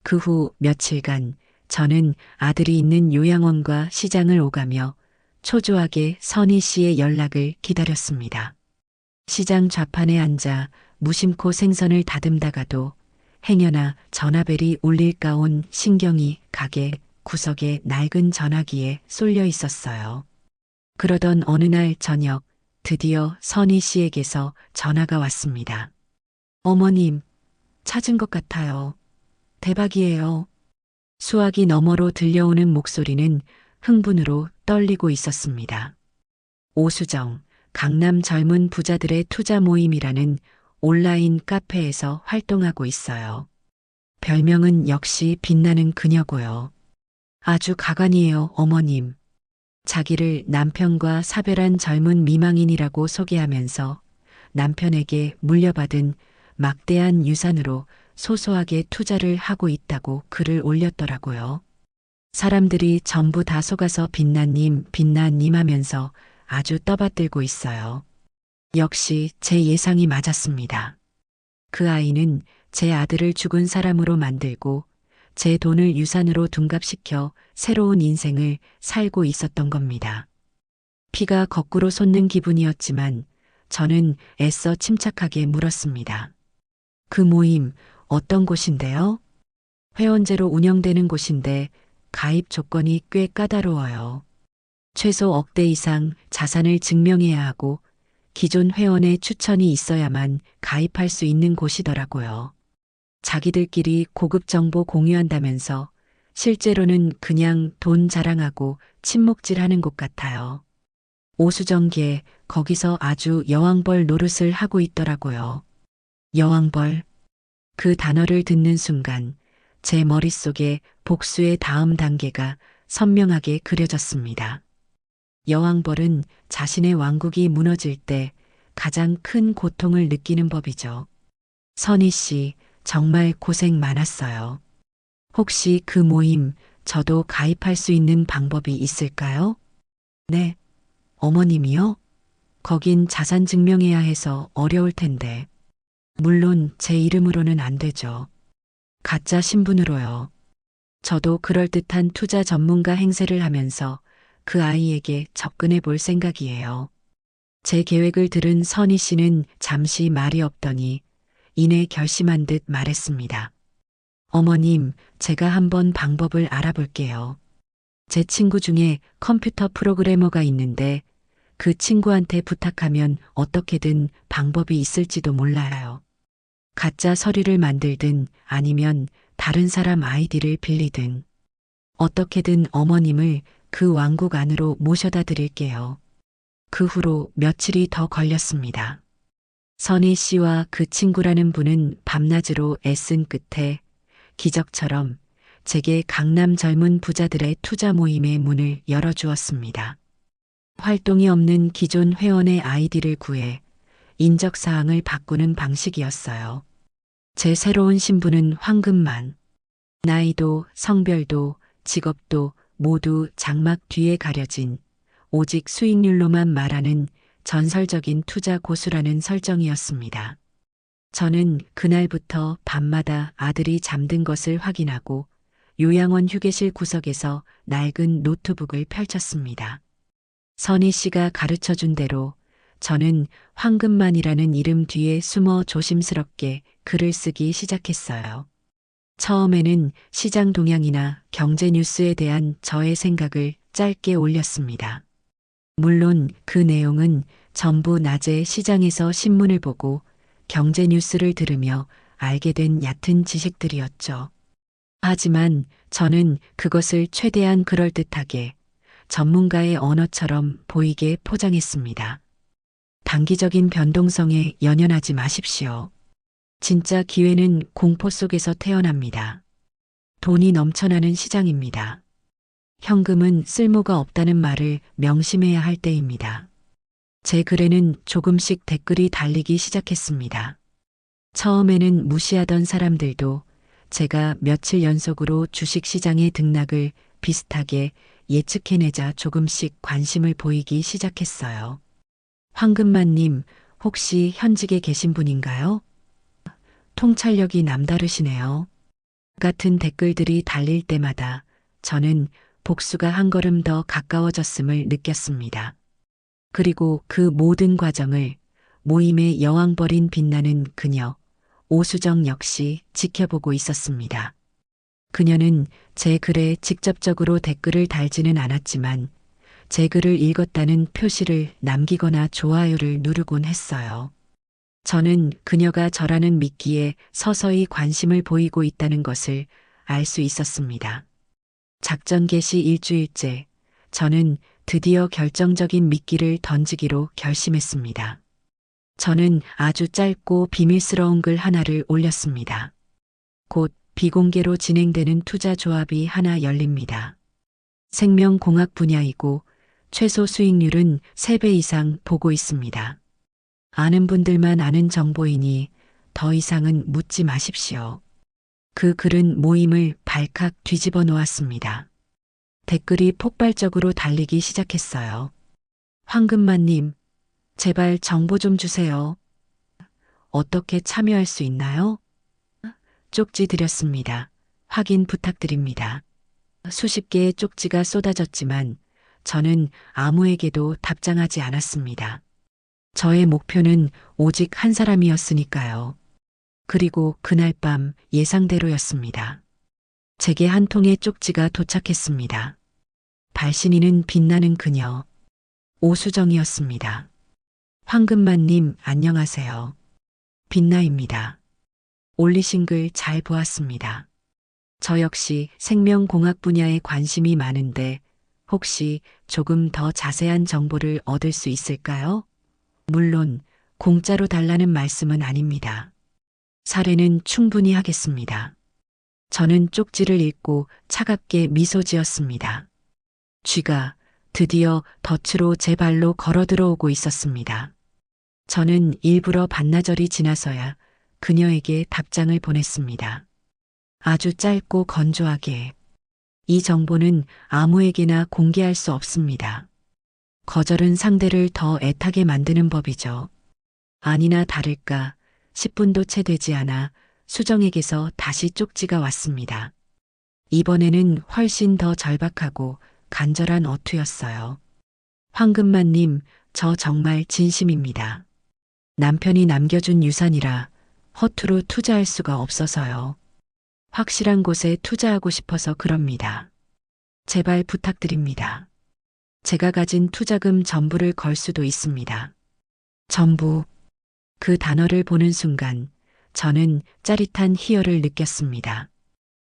그 후 며칠간 저는 아들이 있는 요양원과 시장을 오가며 초조하게 선희 씨의 연락을 기다렸습니다. 시장 좌판에 앉아 무심코 생선을 다듬다가도 행여나 전화벨이 울릴까 온 신경이 가게 구석에 낡은 전화기에 쏠려 있었어요. 그러던 어느 날 저녁 드디어 선희 씨에게서 전화가 왔습니다. 어머님, 찾은 것 같아요. 대박이에요. 수화기 너머로 들려오는 목소리는 흥분으로 떨리고 있었습니다. 오수정, 강남 젊은 부자들의 투자 모임이라는 온라인 카페에서 활동하고 있어요. 별명은 역시 빛나는 그녀고요. 아주 가관이에요, 어머님. 자기를 남편과 사별한 젊은 미망인이라고 소개하면서 남편에게 물려받은 막대한 유산으로 소소하게 투자를 하고 있다고 글을 올렸더라고요. 사람들이 전부 다 속아서 빛나님, 빛나님 하면서 아주 떠받들고 있어요. 역시 제 예상이 맞았습니다. 그 아이는 제 아들을 죽은 사람으로 만들고 제 돈을 유산으로 둔갑시켜 새로운 인생을 살고 있었던 겁니다. 피가 거꾸로 솟는 기분이었지만 저는 애써 침착하게 물었습니다. 그 모임 어떤 곳인데요? 회원제로 운영되는 곳인데 가입 조건이 꽤 까다로워요. 최소 억대 이상 자산을 증명해야 하고 기존 회원의 추천이 있어야만 가입할 수 있는 곳이더라고요. 자기들끼리 고급 정보 공유한다면서 실제로는 그냥 돈 자랑하고 친목질하는 곳 같아요. 오수정계 거기서 아주 여왕벌 노릇을 하고 있더라고요. 여왕벌. 그 단어를 듣는 순간 제 머릿속에 복수의 다음 단계가 선명하게 그려졌습니다. 여왕벌은 자신의 왕국이 무너질 때 가장 큰 고통을 느끼는 법이죠. 선희 씨, 정말 고생 많았어요. 혹시 그 모임 저도 가입할 수 있는 방법이 있을까요? 네. 어머님이요? 거긴 자산 증명해야 해서 어려울 텐데. 물론 제 이름으로는 안 되죠. 가짜 신분으로요. 저도 그럴듯한 투자 전문가 행세를 하면서 그 아이에게 접근해 볼 생각이에요. 제 계획을 들은 선희 씨는 잠시 말이 없더니 이내 결심한 듯 말했습니다. 어머님, 제가 한번 방법을 알아볼게요. 제 친구 중에 컴퓨터 프로그래머가 있는데 그 친구한테 부탁하면 어떻게든 방법이 있을지도 몰라요. 가짜 서류를 만들든 아니면 다른 사람 아이디를 빌리든 어떻게든 어머님을 그 왕국 안으로 모셔다 드릴게요. 그 후로 며칠이 더 걸렸습니다. 선희 씨와 그 친구라는 분은 밤낮으로 애쓴 끝에 기적처럼 제게 강남 젊은 부자들의 투자 모임의 문을 열어주었습니다. 활동이 없는 기존 회원의 아이디를 구해 인적사항을 바꾸는 방식이었어요. 제 새로운 신분은 황금만. 나이도 성별도 직업도 모두 장막 뒤에 가려진 오직 수익률로만 말하는 전설적인 투자 고수라는 설정이었습니다. 저는 그날부터 밤마다 아들이 잠든 것을 확인하고 요양원 휴게실 구석에서 낡은 노트북을 펼쳤습니다. 선희 씨가 가르쳐 준 대로 저는 황금만이라는 이름 뒤에 숨어 조심스럽게 글을 쓰기 시작했어요. 처음에는 시장 동향이나 경제 뉴스에 대한 저의 생각을 짧게 올렸습니다. 물론 그 내용은 전부 낮에 시장에서 신문을 보고 경제 뉴스를 들으며 알게 된 얕은 지식들이었죠. 하지만 저는 그것을 최대한 그럴듯하게 전문가의 언어처럼 보이게 포장했습니다. 단기적인 변동성에 연연하지 마십시오. 진짜 기회는 공포 속에서 태어납니다. 돈이 넘쳐나는 시장입니다. 현금은 쓸모가 없다는 말을 명심해야 할 때입니다. 제 글에는 조금씩 댓글이 달리기 시작했습니다. 처음에는 무시하던 사람들도 제가 며칠 연속으로 주식시장의 등락을 비슷하게 예측해내자 조금씩 관심을 보이기 시작했어요. 황금만님, 혹시 현직에 계신 분인가요? 통찰력이 남다르시네요. 같은 댓글들이 달릴 때마다 저는 복수가 한 걸음 더 가까워졌음을 느꼈습니다. 그리고 그 모든 과정을 모임의 여왕벌인 빛나는 그녀, 오수정 역시 지켜보고 있었습니다. 그녀는 제 글에 직접적으로 댓글을 달지는 않았지만 제 글을 읽었다는 표시를 남기거나 좋아요를 누르곤 했어요. 저는 그녀가 저라는 미끼에 서서히 관심을 보이고 있다는 것을 알 수 있었습니다. 작전 개시 일주일째, 저는 드디어 결정적인 미끼를 던지기로 결심했습니다. 저는 아주 짧고 비밀스러운 글 하나를 올렸습니다. 곧 비공개로 진행되는 투자 조합이 하나 열립니다. 생명공학 분야이고 최소 수익률은 3배 이상 보고 있습니다. 아는 분들만 아는 정보이니 더 이상은 묻지 마십시오. 그 글은 모임을 발칵 뒤집어 놓았습니다. 댓글이 폭발적으로 달리기 시작했어요. 황금만님, 제발 정보 좀 주세요. 어떻게 참여할 수 있나요? 쪽지 드렸습니다. 확인 부탁드립니다. 수십 개의 쪽지가 쏟아졌지만 저는 아무에게도 답장하지 않았습니다. 저의 목표는 오직 한 사람이었으니까요. 그리고 그날 밤 예상대로였습니다. 제게 한 통의 쪽지가 도착했습니다. 발신인은 빛나는 그녀, 오수정이었습니다. 황금만님 안녕하세요. 빛나입니다. 올리신 글 잘 보았습니다. 저 역시 생명공학 분야에 관심이 많은데 혹시 조금 더 자세한 정보를 얻을 수 있을까요? 물론 공짜로 달라는 말씀은 아닙니다. 사례는 충분히 하겠습니다. 저는 쪽지를 읽고 차갑게 미소 지었습니다. 쥐가 드디어 덫으로 제 발로 걸어 들어오고 있었습니다. 저는 일부러 반나절이 지나서야 그녀에게 답장을 보냈습니다. 아주 짧고 건조하게. 이 정보는 아무에게나 공개할 수 없습니다. 거절은 상대를 더 애타게 만드는 법이죠. 아니나 다를까 10분도 채 되지 않아 수정에게서 다시 쪽지가 왔습니다. 이번에는 훨씬 더 절박하고 간절한 어투였어요. 황금만님, 저 정말 진심입니다. 남편이 남겨준 유산이라 허투루 투자할 수가 없어서요. 확실한 곳에 투자하고 싶어서 그럽니다. 제발 부탁드립니다. 제가 가진 투자금 전부를 걸 수도 있습니다. 전부. 그 단어를 보는 순간 저는 짜릿한 희열을 느꼈습니다.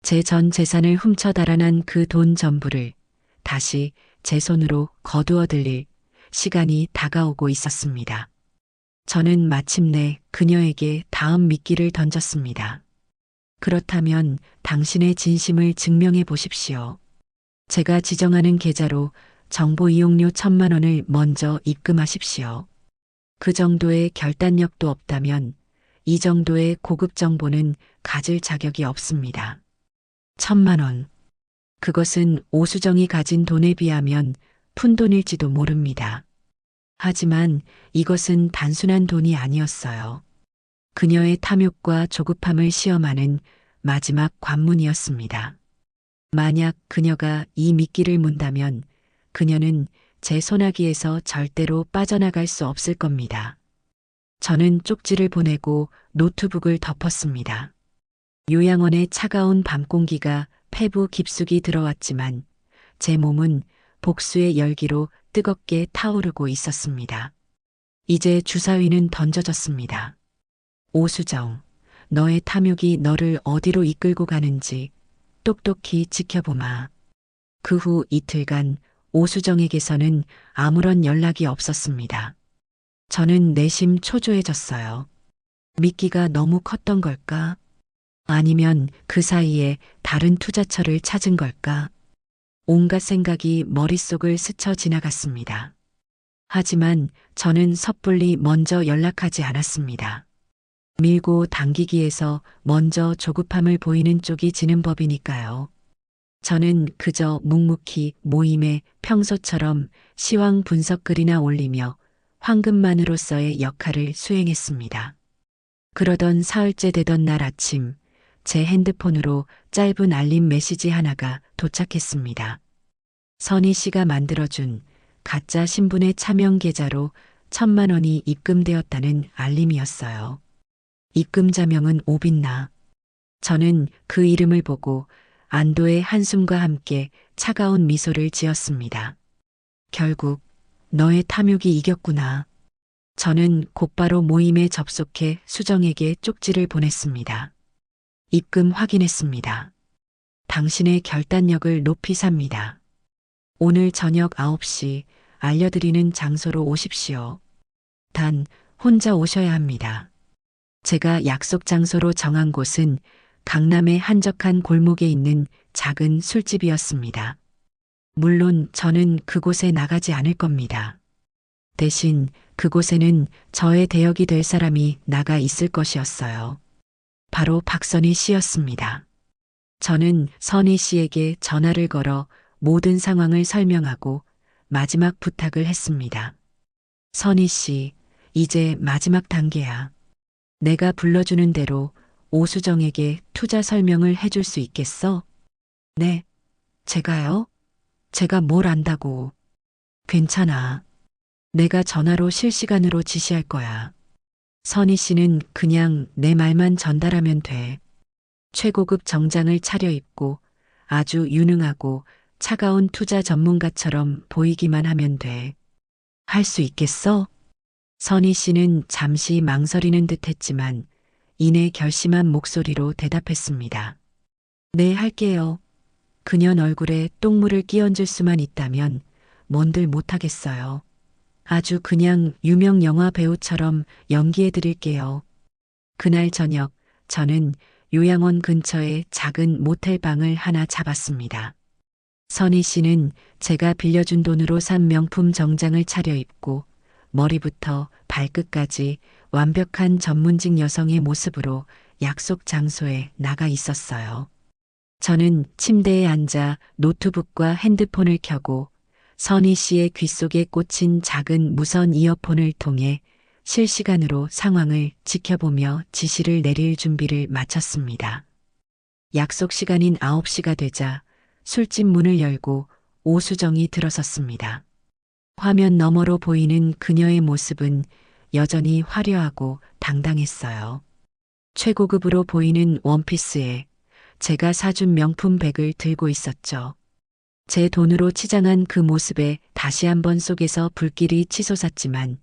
제 전 재산을 훔쳐 달아난 그 돈 전부를 다시 제 손으로 거두어 들일 시간이 다가오고 있었습니다. 저는 마침내 그녀에게 다음 미끼를 던졌습니다. 그렇다면 당신의 진심을 증명해 보십시오. 제가 지정하는 계좌로 정보 이용료 1,000만 원을 먼저 입금하십시오. 그 정도의 결단력도 없다면 이 정도의 고급 정보는 가질 자격이 없습니다. 1,000만 원. 그것은 오수정이 가진 돈에 비하면 푼돈일지도 모릅니다. 하지만 이것은 단순한 돈이 아니었어요. 그녀의 탐욕과 조급함을 시험하는 마지막 관문이었습니다. 만약 그녀가 이 미끼를 문다면 그녀는 제 소나기에서 절대로 빠져나갈 수 없을 겁니다. 저는 쪽지를 보내고 노트북을 덮었습니다. 요양원의 차가운 밤 공기가 폐부 깊숙이 들어왔지만 제 몸은 복수의 열기로 뜨겁게 타오르고 있었습니다. 이제 주사위는 던져졌습니다. 오수정, 너의 탐욕이 너를 어디로 이끌고 가는지 똑똑히 지켜보마. 그 후 이틀간 오수정에게서는 아무런 연락이 없었습니다. 저는 내심 초조해졌어요. 미끼가 너무 컸던 걸까? 아니면 그 사이에 다른 투자처를 찾은 걸까? 온갖 생각이 머릿속을 스쳐 지나갔습니다. 하지만 저는 섣불리 먼저 연락하지 않았습니다. 밀고 당기기에서 먼저 조급함을 보이는 쪽이 지는 법이니까요. 저는 그저 묵묵히 모임에 평소처럼 시황 분석글이나 올리며 황금만으로서의 역할을 수행했습니다. 그러던 사흘째 되던 날 아침, 제 핸드폰으로 짧은 알림 메시지 하나가 도착했습니다. 선희 씨가 만들어준 가짜 신분의 차명 계좌로 1,000만 원이 입금되었다는 알림이었어요. 입금자명은 오빛나. 저는 그 이름을 보고 안도의 한숨과 함께 차가운 미소를 지었습니다. 결국 너의 탐욕이 이겼구나. 저는 곧바로 모임에 접속해 수정에게 쪽지를 보냈습니다. 입금 확인했습니다. 당신의 결단력을 높이 삽니다. 오늘 저녁 9시 알려드리는 장소로 오십시오. 단 혼자 오셔야 합니다. 제가 약속 장소로 정한 곳은 강남의 한적한 골목에 있는 작은 술집이었습니다. 물론 저는 그곳에 나가지 않을 겁니다. 대신 그곳에는 저의 대역이 될 사람이 나가 있을 것이었어요. 바로 박선희 씨였습니다. 저는 선희 씨에게 전화를 걸어 모든 상황을 설명하고 마지막 부탁을 했습니다. 선희 씨, 이제 마지막 단계야. 내가 불러주는 대로 오수정에게 투자 설명을 해줄 수 있겠어? 네, 제가요? 제가 뭘 안다고. 괜찮아. 내가 전화로 실시간으로 지시할 거야. 선희 씨는 그냥 내 말만 전달하면 돼. 최고급 정장을 차려입고 아주 유능하고 차가운 투자 전문가처럼 보이기만 하면 돼. 할 수 있겠어? 선희 씨는 잠시 망설이는 듯 했지만 이내 결심한 목소리로 대답했습니다. 네, 할게요. 그녀 얼굴에 똥물을 끼얹을 수만 있다면 뭔들 못하겠어요. 아주 그냥 유명 영화 배우처럼 연기해 드릴게요. 그날 저녁 저는 요양원 근처에 작은 모텔 방을 하나 잡았습니다. 선희 씨는 제가 빌려준 돈으로 산 명품 정장을 차려입고 머리부터 발끝까지 완벽한 전문직 여성의 모습으로 약속 장소에 나가 있었어요. 저는 침대에 앉아 노트북과 핸드폰을 켜고 선희 씨의 귀 속에 꽂힌 작은 무선 이어폰을 통해 실시간으로 상황을 지켜보며 지시를 내릴 준비를 마쳤습니다. 약속 시간인 9시가 되자 술집 문을 열고 오수정이 들어섰습니다. 화면 너머로 보이는 그녀의 모습은 여전히 화려하고 당당했어요. 최고급으로 보이는 원피스에 제가 사준 명품 백을 들고 있었죠. 제 돈으로 치장한 그 모습에 다시 한번 속에서 불길이 치솟았지만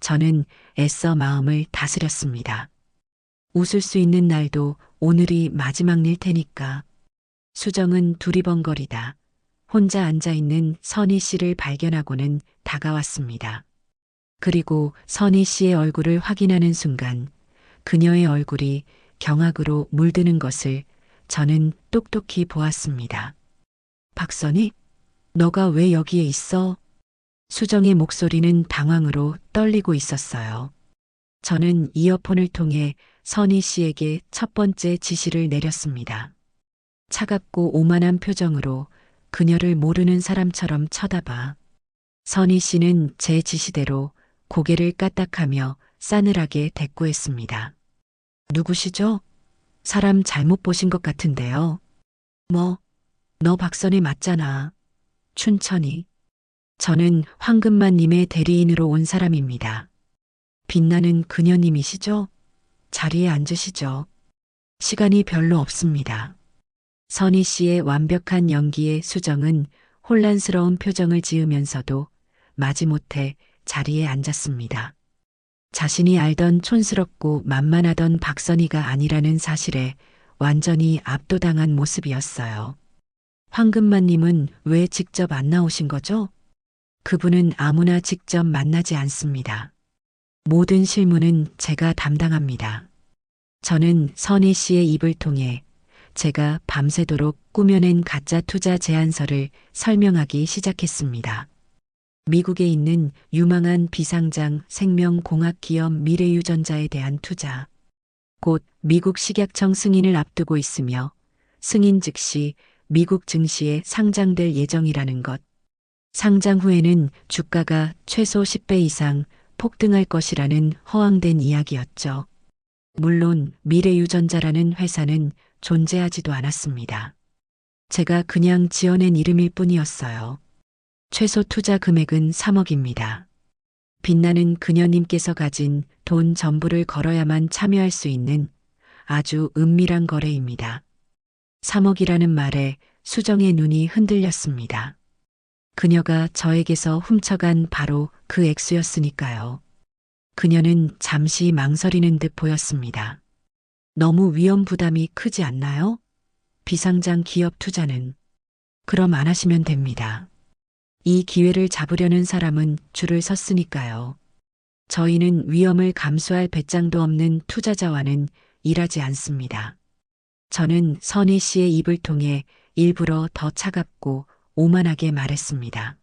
저는 애써 마음을 다스렸습니다. 웃을 수 있는 날도 오늘이 마지막일 테니까. 수정은 두리번거리다 혼자 앉아있는 선희 씨를 발견하고는 다가왔습니다. 그리고 선희 씨의 얼굴을 확인하는 순간 그녀의 얼굴이 경악으로 물드는 것을 저는 똑똑히 보았습니다. 박선희, 너가 왜 여기에 있어? 수정의 목소리는 당황으로 떨리고 있었어요. 저는 이어폰을 통해 선희 씨에게 첫 번째 지시를 내렸습니다. 차갑고 오만한 표정으로 그녀를 모르는 사람처럼 쳐다봐. 선희 씨는 제 지시대로 고개를 까딱하며 싸늘하게 대꾸했습니다. 누구시죠? 사람 잘못 보신 것 같은데요. 너 박선희 맞잖아. 춘천이. 저는 황금만님의 대리인으로 온 사람입니다. 빛나는 그녀님이시죠? 자리에 앉으시죠. 시간이 별로 없습니다. 선희 씨의 완벽한 연기에 수정은 혼란스러운 표정을 지으면서도 마지못해 자리에 앉았습니다. 자신이 알던 촌스럽고 만만하던 박선희가 아니라는 사실에 완전히 압도당한 모습이었어요. 황금만님은 왜 직접 안 나오신 거죠? 그분은 아무나 직접 만나지 않습니다. 모든 실무는 제가 담당합니다. 저는 선희 씨의 입을 통해 제가 밤새도록 꾸며낸 가짜 투자 제안서를 설명하기 시작했습니다. 미국에 있는 유망한 비상장 생명공학 기업 미래유전자에 대한 투자. 곧 미국 식약청 승인을 앞두고 있으며 승인 즉시 미국 증시에 상장될 예정이라는 것. 상장 후에는 주가가 최소 10배 이상 폭등할 것이라는 허황된 이야기였죠. 물론 미래유전자라는 회사는 존재하지도 않았습니다. 제가 그냥 지어낸 이름일 뿐이었어요. 최소 투자 금액은 3억입니다. 빛나는 그녀님께서 가진 돈 전부를 걸어야만 참여할 수 있는 아주 은밀한 거래입니다. 3억이라는 말에 수정의 눈이 흔들렸습니다. 그녀가 저에게서 훔쳐간 바로 그 액수였으니까요. 그녀는 잠시 망설이는 듯 보였습니다. 너무 위험 부담이 크지 않나요? 비상장 기업 투자는. 그럼 안 하시면 됩니다. 이 기회를 잡으려는 사람은 줄을 섰으니까요. 저희는 위험을 감수할 배짱도 없는 투자자와는 일하지 않습니다. 저는 선희 씨의 입을 통해 일부러 더 차갑고 오만하게 말했습니다.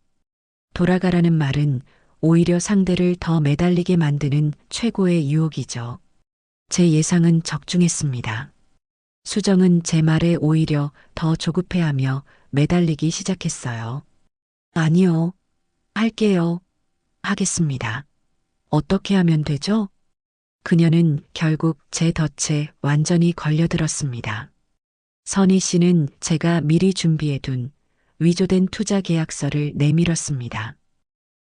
돌아가라는 말은 오히려 상대를 더 매달리게 만드는 최고의 유혹이죠. 제 예상은 적중했습니다. 수정은 제 말에 오히려 더 조급해하며 매달리기 시작했어요. 아니요. 할게요. 하겠습니다. 어떻게 하면 되죠? 그녀는 결국 제 덫에 완전히 걸려들었습니다. 선희 씨는 제가 미리 준비해둔 위조된 투자 계약서를 내밀었습니다.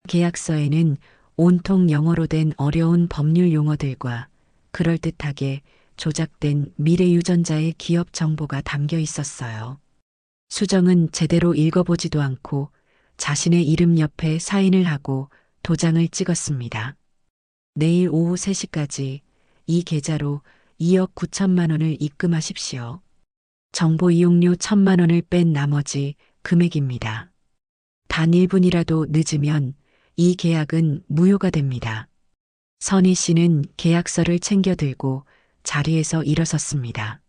계약서에는 온통 영어로 된 어려운 법률 용어들과 그럴듯하게 조작된 미래유전자의 기업 정보가 담겨 있었어요. 수정은 제대로 읽어보지도 않고 자신의 이름 옆에 사인을 하고 도장을 찍었습니다. 내일 오후 3시까지 이 계좌로 2억 9천만 원을 입금하십시오. 정보 이용료 1,000만 원을 뺀 나머지 금액입니다. 단 1분이라도 늦으면 이 계약은 무효가 됩니다. 선희 씨는 계약서를 챙겨 들고 자리에서 일어섰습니다.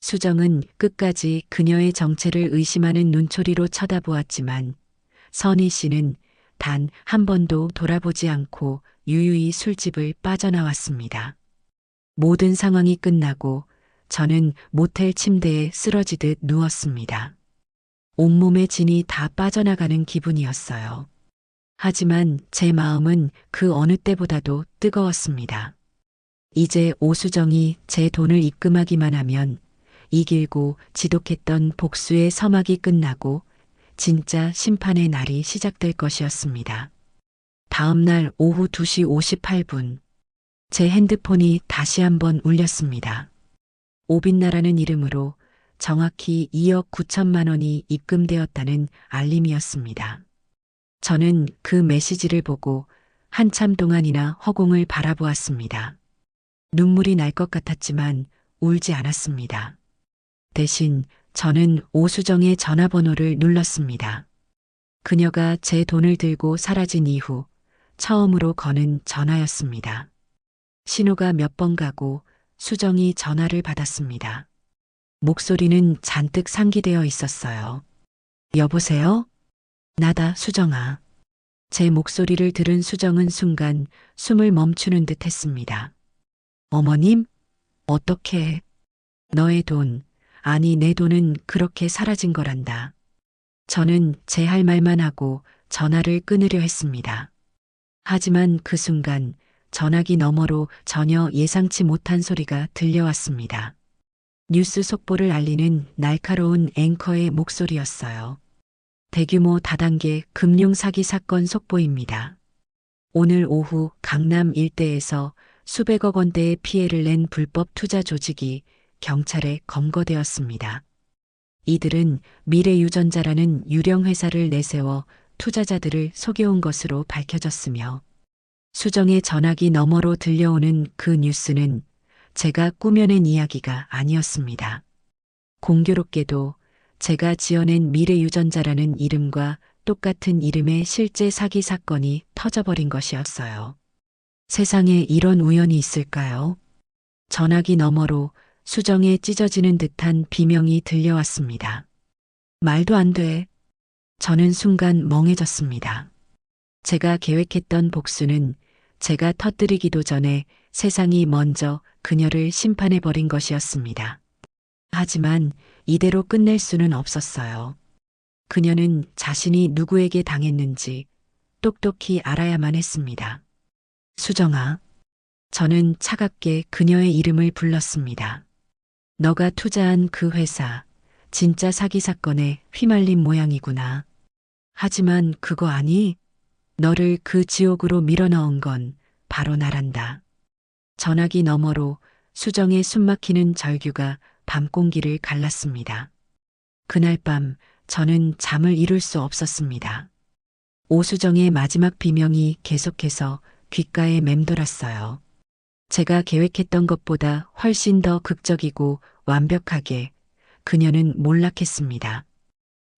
수정은 끝까지 그녀의 정체를 의심하는 눈초리로 쳐다보았지만 선희 씨는 단 한 번도 돌아보지 않고 유유히 술집을 빠져나왔습니다. 모든 상황이 끝나고 저는 모텔 침대에 쓰러지듯 누웠습니다. 온몸의 진이 다 빠져나가는 기분이었어요. 하지만 제 마음은 그 어느 때보다도 뜨거웠습니다. 이제 오수정이 제 돈을 입금하기만 하면 이 길고 지독했던 복수의 서막이 끝나고 진짜 심판의 날이 시작될 것이었습니다. 다음 날 오후 2시 58분, 제 핸드폰이 다시 한번 울렸습니다. 오빛나라는 이름으로 정확히 2억 9천만 원이 입금되었다는 알림이었습니다. 저는 그 메시지를 보고 한참 동안이나 허공을 바라보았습니다. 눈물이 날 것 같았지만 울지 않았습니다. 대신 저는 오수정의 전화번호를 눌렀습니다. 그녀가 제 돈을 들고 사라진 이후 처음으로 거는 전화였습니다. 신호가 몇 번 가고 수정이 전화를 받았습니다. 목소리는 잔뜩 상기되어 있었어요. 여보세요? 나다, 수정아. 제 목소리를 들은 수정은 순간 숨을 멈추는 듯 했습니다. 어머님? 어떻게? 너의 돈, 아니 내 돈은 그렇게 사라진 거란다. 저는 제 할 말만 하고 전화를 끊으려 했습니다. 하지만 그 순간 전화기 너머로 전혀 예상치 못한 소리가 들려왔습니다. 뉴스 속보를 알리는 날카로운 앵커의 목소리였어요. 대규모 다단계 금융 사기 사건 속보입니다. 오늘 오후 강남 일대에서 수백억 원대의 피해를 낸 불법 투자 조직이 경찰에 검거되었습니다. 이들은 미래유전자라는 유령 회사를 내세워 투자자들을 속여온 것으로 밝혀졌으며 수정의 전화기 너머로 들려오는 그 뉴스는 제가 꾸며낸 이야기가 아니었습니다. 공교롭게도 제가 지어낸 미래유전자라는 이름과 똑같은 이름의 실제 사기 사건이 터져버린 것이었어요. 세상에 이런 우연이 있을까요? 전화기 너머로 수정에 찢어지는 듯한 비명이 들려왔습니다. 말도 안 돼. 저는 순간 멍해졌습니다. 제가 계획했던 복수는 제가 터뜨리기도 전에 세상이 먼저 그녀를 심판해버린 것이었습니다. 하지만 이대로 끝낼 수는 없었어요. 그녀는 자신이 누구에게 당했는지 똑똑히 알아야만 했습니다. 수정아. 저는 차갑게 그녀의 이름을 불렀습니다. 너가 투자한 그 회사, 진짜 사기 사건에 휘말린 모양이구나. 하지만 그거 아니? 너를 그 지옥으로 밀어넣은 건 바로 나란다. 전화기 너머로 수정의 숨막히는 절규가 밤 공기를 갈랐습니다. 그날 밤 저는 잠을 이룰 수 없었습니다. 오수정의 마지막 비명이 계속해서 귓가에 맴돌았어요. 제가 계획했던 것보다 훨씬 더 극적이고 완벽하게 그녀는 몰락했습니다.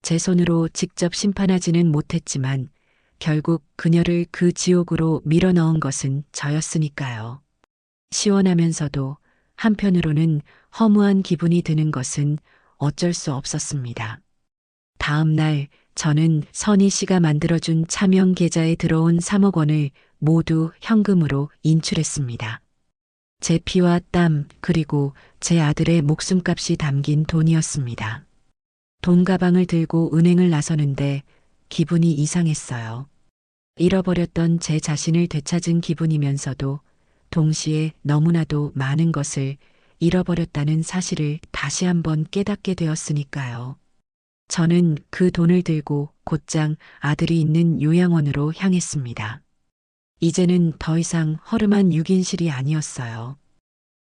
제 손으로 직접 심판하지는 못했지만 결국 그녀를 그 지옥으로 밀어넣은 것은 저였으니까요. 시원하면서도 한편으로는 허무한 기분이 드는 것은 어쩔 수 없었습니다. 다음 날 저는 선희 씨가 만들어준 차명 계좌에 들어온 3억 원을 모두 현금으로 인출했습니다. 제 피와 땀 그리고 제 아들의 목숨값이 담긴 돈이었습니다. 돈 가방을 들고 은행을 나서는데 기분이 이상했어요. 잃어버렸던 제 자신을 되찾은 기분이면서도 동시에 너무나도 많은 것을 잃어버렸다는 사실을 다시 한번 깨닫게 되었으니까요. 저는 그 돈을 들고 곧장 아들이 있는 요양원으로 향했습니다. 이제는 더 이상 허름한 6인실이 아니었어요.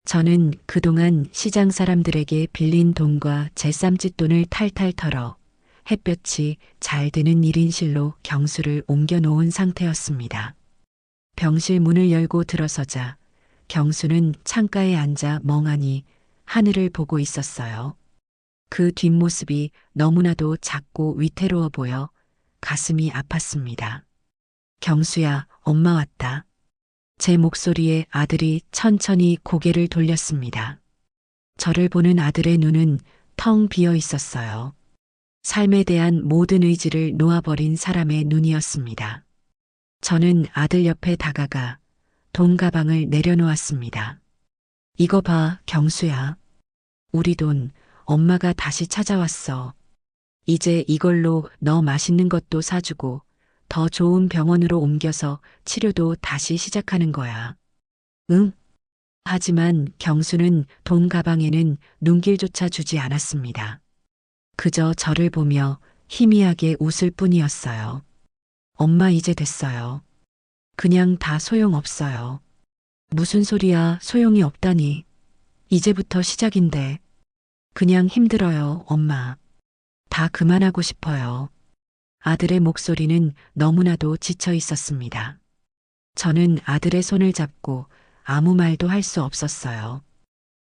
저는 그동안 시장 사람들에게 빌린 돈과 제 쌈짓돈을 탈탈 털어 햇볕이 잘 드는 1인실로 경수를 옮겨 놓은 상태였습니다. 병실 문을 열고 들어서자 경수는 창가에 앉아 멍하니 하늘을 보고 있었어요. 그 뒷모습이 너무나도 작고 위태로워 보여 가슴이 아팠습니다. 경수야, 엄마 왔다. 제 목소리에 아들이 천천히 고개를 돌렸습니다. 저를 보는 아들의 눈은 텅 비어 있었어요. 삶에 대한 모든 의지를 놓아버린 사람의 눈이었습니다. 저는 아들 옆에 다가가 돈 가방을 내려놓았습니다. 이거 봐, 경수야. 우리 돈, 엄마가 다시 찾아왔어. 이제 이걸로 너 맛있는 것도 사주고 더 좋은 병원으로 옮겨서 치료도 다시 시작하는 거야. 응? 하지만 경수는 돈 가방에는 눈길조차 주지 않았습니다. 그저 저를 보며 희미하게 웃을 뿐이었어요. 엄마 이제 됐어요. 그냥 다 소용없어요. 무슨 소리야, 소용이 없다니. 이제부터 시작인데. 그냥 힘들어요, 엄마. 다 그만하고 싶어요. 아들의 목소리는 너무나도 지쳐 있었습니다. 저는 아들의 손을 잡고 아무 말도 할 수 없었어요.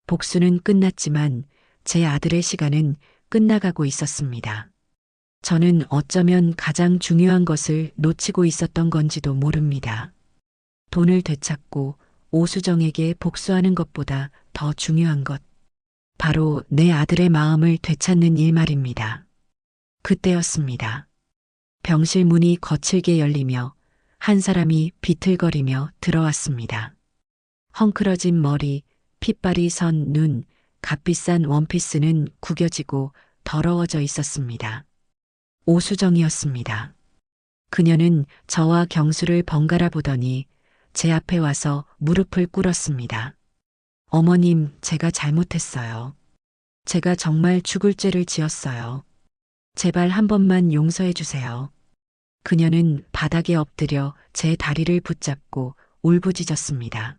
복수는 끝났지만 제 아들의 시간은 끝나가고 있었습니다. 저는 어쩌면 가장 중요한 것을 놓치고 있었던 건지도 모릅니다. 돈을 되찾고 오수정에게 복수하는 것보다 더 중요한 것. 바로 내 아들의 마음을 되찾는 일 말입니다. 그때였습니다. 병실 문이 거칠게 열리며 한 사람이 비틀거리며 들어왔습니다. 헝클어진 머리, 핏발이 선 눈, 값비싼 원피스는 구겨지고 더러워져 있었습니다. 오수정이었습니다. 그녀는 저와 경수를 번갈아 보더니 제 앞에 와서 무릎을 꿇었습니다. 어머님, 제가 잘못했어요. 제가 정말 죽을 죄를 지었어요. 제발 한 번만 용서해 주세요. 그녀는 바닥에 엎드려 제 다리를 붙잡고 울부짖었습니다.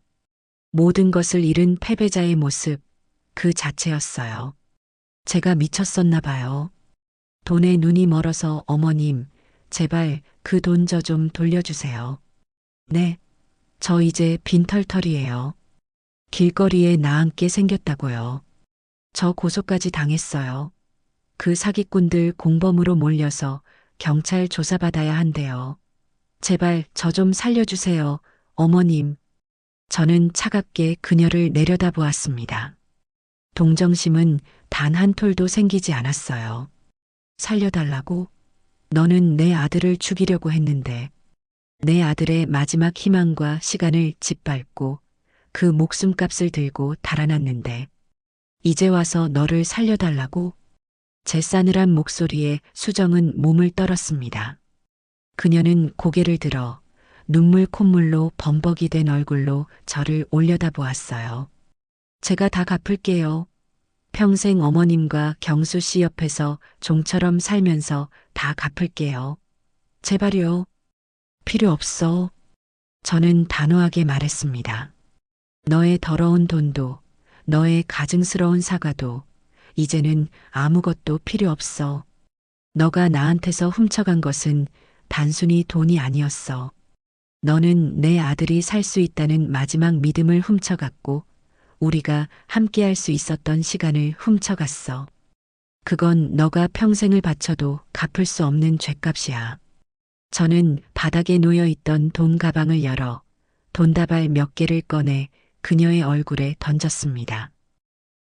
모든 것을 잃은 패배자의 모습, 그 자체였어요. 제가 미쳤었나 봐요. 돈에 눈이 멀어서 어머님, 제발 그 돈 저 좀 돌려주세요. 네, 저 이제 빈털털이에요. 길거리에 나앉게 생겼다고요. 저 고소까지 당했어요. 그 사기꾼들 공범으로 몰려서 경찰 조사받아야 한대요. 제발 저 좀 살려주세요, 어머님. 저는 차갑게 그녀를 내려다보았습니다. 동정심은 단 한 톨도 생기지 않았어요. 살려달라고? 너는 내 아들을 죽이려고 했는데 내 아들의 마지막 희망과 시간을 짓밟고 그 목숨값을 들고 달아났는데 이제 와서 너를 살려달라고? 제 싸늘한 목소리에 수정은 몸을 떨었습니다. 그녀는 고개를 들어 눈물 콧물로 범벅이 된 얼굴로 저를 올려다보았어요. 제가 다 갚을게요. 평생 어머님과 경수 씨 옆에서 종처럼 살면서 다 갚을게요. 제발요. 필요 없어. 저는 단호하게 말했습니다. 너의 더러운 돈도, 너의 가증스러운 사과도, 이제는 아무것도 필요 없어. 너가 나한테서 훔쳐간 것은 단순히 돈이 아니었어. 너는 내 아들이 살 수 있다는 마지막 믿음을 훔쳐갔고, 우리가 함께할 수 있었던 시간을 훔쳐갔어. 그건 너가 평생을 바쳐도 갚을 수 없는 죗값이야. 저는 바닥에 놓여있던 돈 가방을 열어 돈다발 몇 개를 꺼내 그녀의 얼굴에 던졌습니다.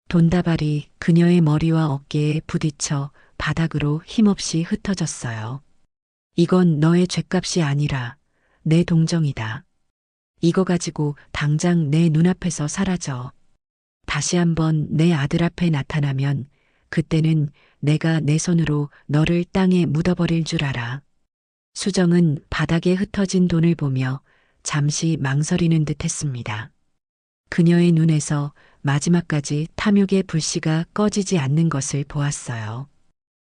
돈다발이 그녀의 머리와 어깨에 부딪혀 바닥으로 힘없이 흩어졌어요. 이건 너의 죗값이 아니라 내 동정이다. 이거 가지고 당장 내 눈앞에서 사라져. 다시 한번 내 아들 앞에 나타나면 그때는 내가 내 손으로 너를 땅에 묻어버릴 줄 알아. 수정은 바닥에 흩어진 돈을 보며 잠시 망설이는 듯 했습니다. 그녀의 눈에서 마지막까지 탐욕의 불씨가 꺼지지 않는 것을 보았어요.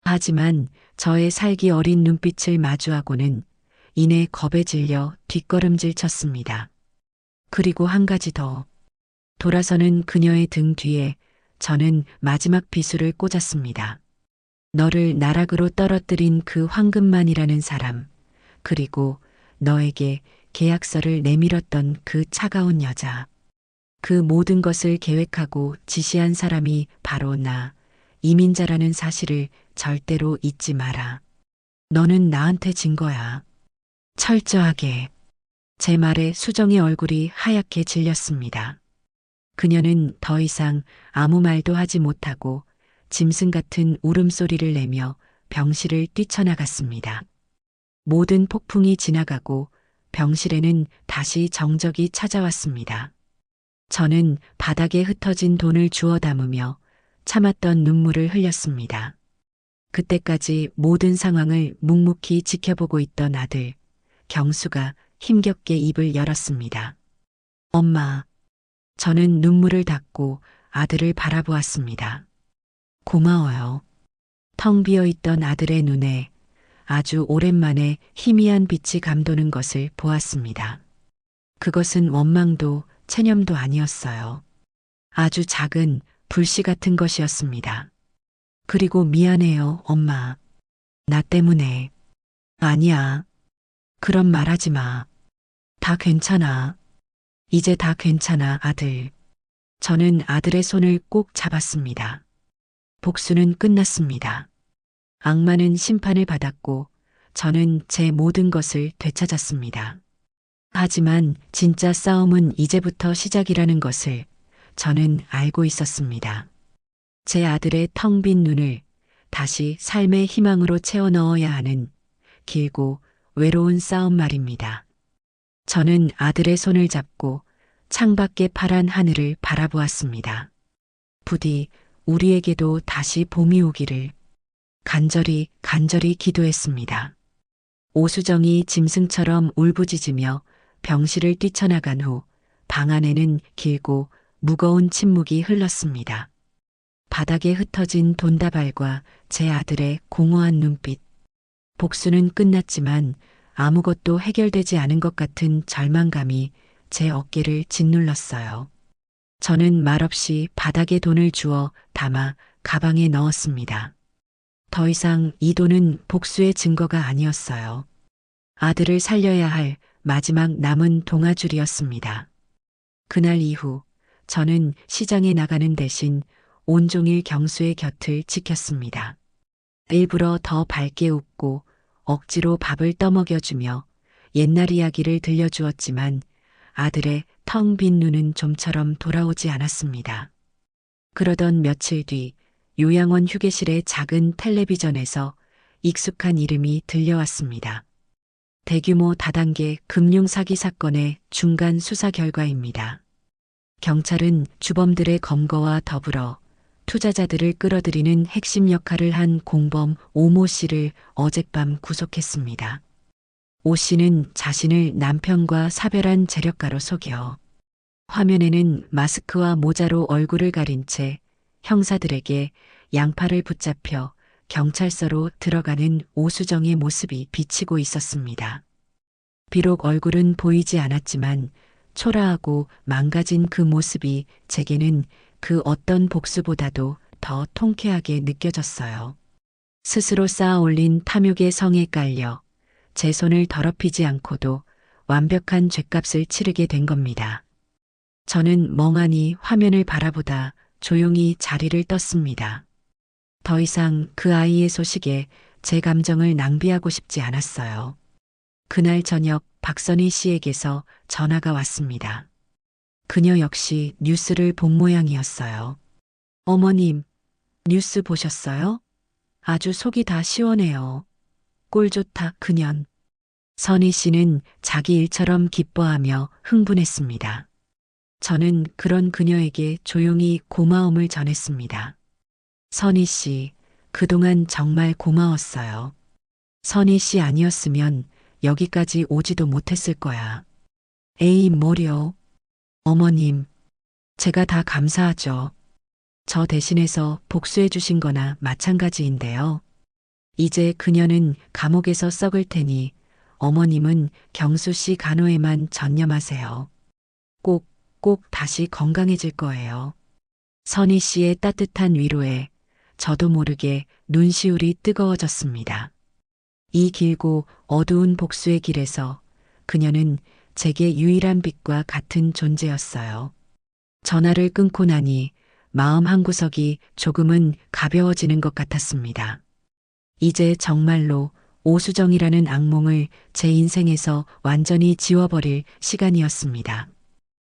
하지만 저의 살기 어린 눈빛을 마주하고는 이내 겁에 질려 뒷걸음질 쳤습니다. 그리고 한 가지 더. 돌아서는 그녀의 등 뒤에 저는 마지막 비수를 꽂았습니다. 너를 나락으로 떨어뜨린 그 황금만이라는 사람, 그리고 너에게 계약서를 내밀었던 그 차가운 여자. 그 모든 것을 계획하고 지시한 사람이 바로 나, 이민자라는 사실을 절대로 잊지 마라. 너는 나한테 진 거야. 철저하게. 제 말에 수정의 얼굴이 하얗게 질렸습니다. 그녀는 더 이상 아무 말도 하지 못하고 짐승 같은 울음소리를 내며 병실을 뛰쳐나갔습니다. 모든 폭풍이 지나가고 병실에는 다시 정적이 찾아왔습니다. 저는 바닥에 흩어진 돈을 주워 담으며 참았던 눈물을 흘렸습니다. 그때까지 모든 상황을 묵묵히 지켜보고 있던 아들, 경수가 힘겹게 입을 열었습니다. 엄마. 저는 눈물을 닦고 아들을 바라보았습니다. 고마워요. 텅 비어 있던 아들의 눈에 아주 오랜만에 희미한 빛이 감도는 것을 보았습니다. 그것은 원망도 체념도 아니었어요. 아주 작은 불씨 같은 것이었습니다. 그리고 미안해요, 엄마. 나 때문에. 아니야. 그런 말 하지 마. 다 괜찮아. 이제 다 괜찮아, 아들. 저는 아들의 손을 꼭 잡았습니다. 복수는 끝났습니다. 악마는 심판을 받았고 저는 제 모든 것을 되찾았습니다. 하지만 진짜 싸움은 이제부터 시작이라는 것을 저는 알고 있었습니다. 제 아들의 텅 빈 눈을 다시 삶의 희망으로 채워 넣어야 하는 길고 외로운 싸움 말입니다. 저는 아들의 손을 잡고 창밖의 파란 하늘을 바라보았습니다. 부디 우리에게도 다시 봄이 오기를 간절히 기도했습니다. 오수정이 짐승처럼 울부짖으며 병실을 뛰쳐나간 후 방 안에는 길고 무거운 침묵이 흘렀습니다. 바닥에 흩어진 돈다발과 제 아들의 공허한 눈빛. 복수는 끝났지만 아무것도 해결되지 않은 것 같은 절망감이 제 어깨를 짓눌렀어요. 저는 말없이 바닥에 돈을 주워 담아 가방에 넣었습니다. 더 이상 이 돈은 복수의 증거가 아니었어요. 아들을 살려야 할 마지막 남은 동아줄이었습니다. 그날 이후 저는 시장에 나가는 대신 온종일 경수의 곁을 지켰습니다. 일부러 더 밝게 웃고 억지로 밥을 떠먹여주며 옛날 이야기를 들려주었지만 아들의 텅 빈 눈은 좀처럼 돌아오지 않았습니다. 그러던 며칠 뒤 요양원 휴게실의 작은 텔레비전에서 익숙한 이름이 들려왔습니다. 대규모 다단계 금융 사기 사건의 중간 수사 결과입니다. 경찰은 주범들의 검거와 더불어 투자자들을 끌어들이는 핵심 역할을 한 공범 오모 씨를 어젯밤 구속했습니다. 오 씨는 자신을 남편과 사별한 재력가로 속여 화면에는 마스크와 모자로 얼굴을 가린 채 형사들에게 양팔을 붙잡혀 경찰서로 들어가는 오수정의 모습이 비치고 있었습니다. 비록 얼굴은 보이지 않았지만 초라하고 망가진 그 모습이 제게는 그 어떤 복수보다도 더 통쾌하게 느껴졌어요. 스스로 쌓아 올린 탐욕의 성에 깔려 제 손을 더럽히지 않고도 완벽한 죗값을 치르게 된 겁니다. 저는 멍하니 화면을 바라보다 조용히 자리를 떴습니다. 더 이상 그 아이의 소식에 제 감정을 낭비하고 싶지 않았어요. 그날 저녁 박선희 씨에게서 전화가 왔습니다. 그녀 역시 뉴스를 본 모양이었어요. 어머님, 뉴스 보셨어요? 아주 속이 다 시원해요. 꼴 좋다, 그년. 선희 씨는 자기 일처럼 기뻐하며 흥분했습니다. 저는 그런 그녀에게 조용히 고마움을 전했습니다. 선희 씨, 그동안 정말 고마웠어요. 선희 씨 아니었으면 여기까지 오지도 못했을 거야. 에이, 뭐려. 어머님, 제가 다 감사하죠. 저 대신해서 복수해 주신 거나 마찬가지인데요. 이제 그녀는 감옥에서 썩을 테니 어머님은 경수 씨 간호에만 전념하세요. 꼭 다시 건강해질 거예요. 선희 씨의 따뜻한 위로에 저도 모르게 눈시울이 뜨거워졌습니다. 이 길고 어두운 복수의 길에서 그녀는 제게 유일한 빛과 같은 존재였어요. 전화를 끊고 나니 마음 한구석이 조금은 가벼워지는 것 같았습니다. 이제 정말로 오수정이라는 악몽을 제 인생에서 완전히 지워버릴 시간이었습니다.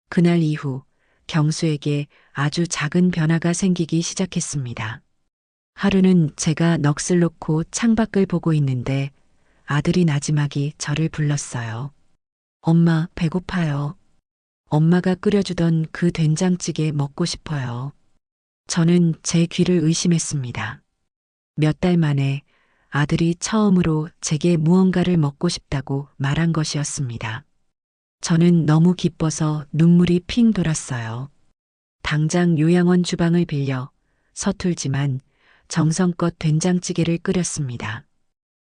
그날 이후 경수에게 아주 작은 변화가 생기기 시작했습니다. 하루는 제가 넋을 놓고 창밖을 보고 있는데 아들이 나지막이 저를 불렀어요. 엄마, 배고파요. 엄마가 끓여주던 그 된장찌개 먹고 싶어요. 저는 제 귀를 의심했습니다. 몇 달 만에 아들이 처음으로 제게 무언가를 먹고 싶다고 말한 것이었습니다. 저는 너무 기뻐서 눈물이 핑 돌았어요. 당장 요양원 주방을 빌려 서툴지만 정성껏 된장찌개를 끓였습니다.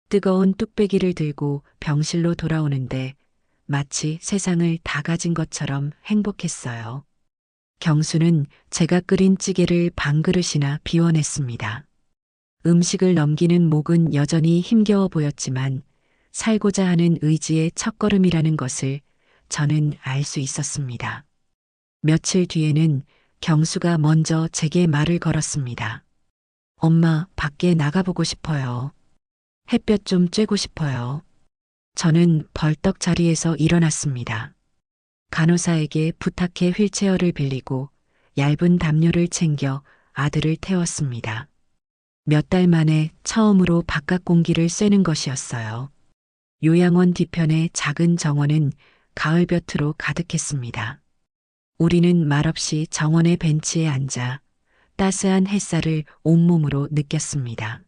뜨거운 뚝배기를 들고 병실로 돌아오는데 마치 세상을 다 가진 것처럼 행복했어요. 경수는 제가 끓인 찌개를 반 그릇이나 비워냈습니다. 음식을 넘기는 목은 여전히 힘겨워 보였지만 살고자 하는 의지의 첫걸음이라는 것을 저는 알 수 있었습니다. 며칠 뒤에는 경수가 먼저 제게 말을 걸었습니다. 엄마, 밖에 나가보고 싶어요. 햇볕 좀 쬐고 싶어요. 저는 벌떡 자리에서 일어났습니다. 간호사에게 부탁해 휠체어를 빌리고 얇은 담요를 챙겨 아들을 태웠습니다. 몇 달 만에 처음으로 바깥 공기를 쐬는 것이었어요. 요양원 뒤편의 작은 정원은 가을볕으로 가득했습니다. 우리는 말없이 정원의 벤치에 앉아 따스한 햇살을 온몸으로 느꼈습니다.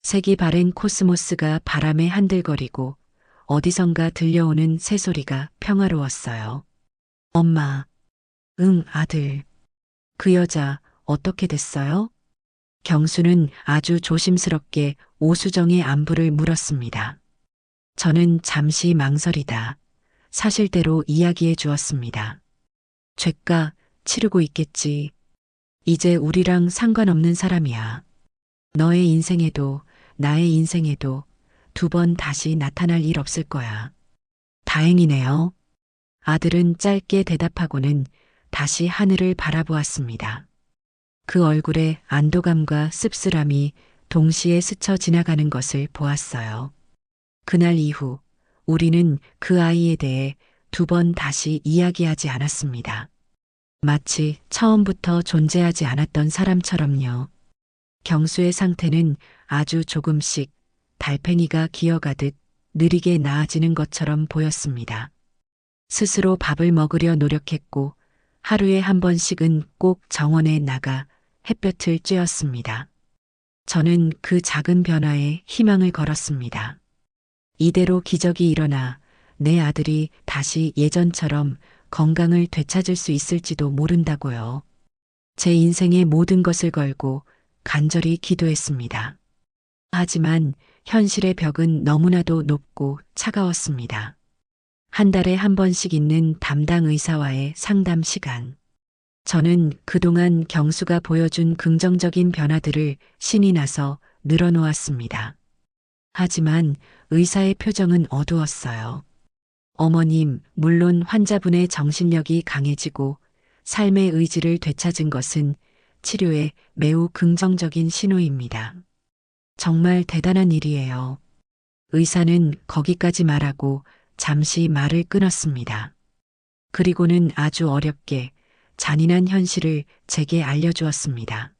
색이 바랜 코스모스가 바람에 한들거리고 어디선가 들려오는 새소리가 평화로웠어요. 엄마, 응, 아들. 그 여자 어떻게 됐어요? 경수는 아주 조심스럽게 오수정의 안부를 물었습니다. 저는 잠시 망설이다 사실대로 이야기해 주었습니다. 죄가 치르고 있겠지. 이제 우리랑 상관없는 사람이야. 너의 인생에도 나의 인생에도 2번 다시 나타날 일 없을 거야. 다행이네요. 아들은 짧게 대답하고는 다시 하늘을 바라보았습니다. 그 얼굴에 안도감과 씁쓸함이 동시에 스쳐 지나가는 것을 보았어요. 그날 이후 우리는 그 아이에 대해 2번 다시 이야기하지 않았습니다. 마치 처음부터 존재하지 않았던 사람처럼요. 경수의 상태는 아주 조금씩 달팽이가 기어가듯 느리게 나아지는 것처럼 보였습니다. 스스로 밥을 먹으려 노력했고 하루에 한 번씩은 꼭 정원에 나가 햇볕을 쬐었습니다. 저는 그 작은 변화에 희망을 걸었습니다. 이대로 기적이 일어나 내 아들이 다시 예전처럼 건강을 되찾을 수 있을지도 모른다고요. 제 인생의 모든 것을 걸고 간절히 기도했습니다. 하지만 현실의 벽은 너무나도 높고 차가웠습니다. 한 달에 한 번씩 있는 담당 의사와의 상담 시간. 저는 그동안 경수가 보여준 긍정적인 변화들을 신이 나서 늘어놓았습니다. 하지만 의사의 표정은 어두웠어요. 어머님, 물론 환자분의 정신력이 강해지고 삶의 의지를 되찾은 것은 치료에 매우 긍정적인 신호입니다. 정말 대단한 일이에요. 의사는 거기까지 말하고 잠시 말을 끊었습니다. 그리고는 아주 어렵게 잔인한 현실을 제게 알려주었습니다.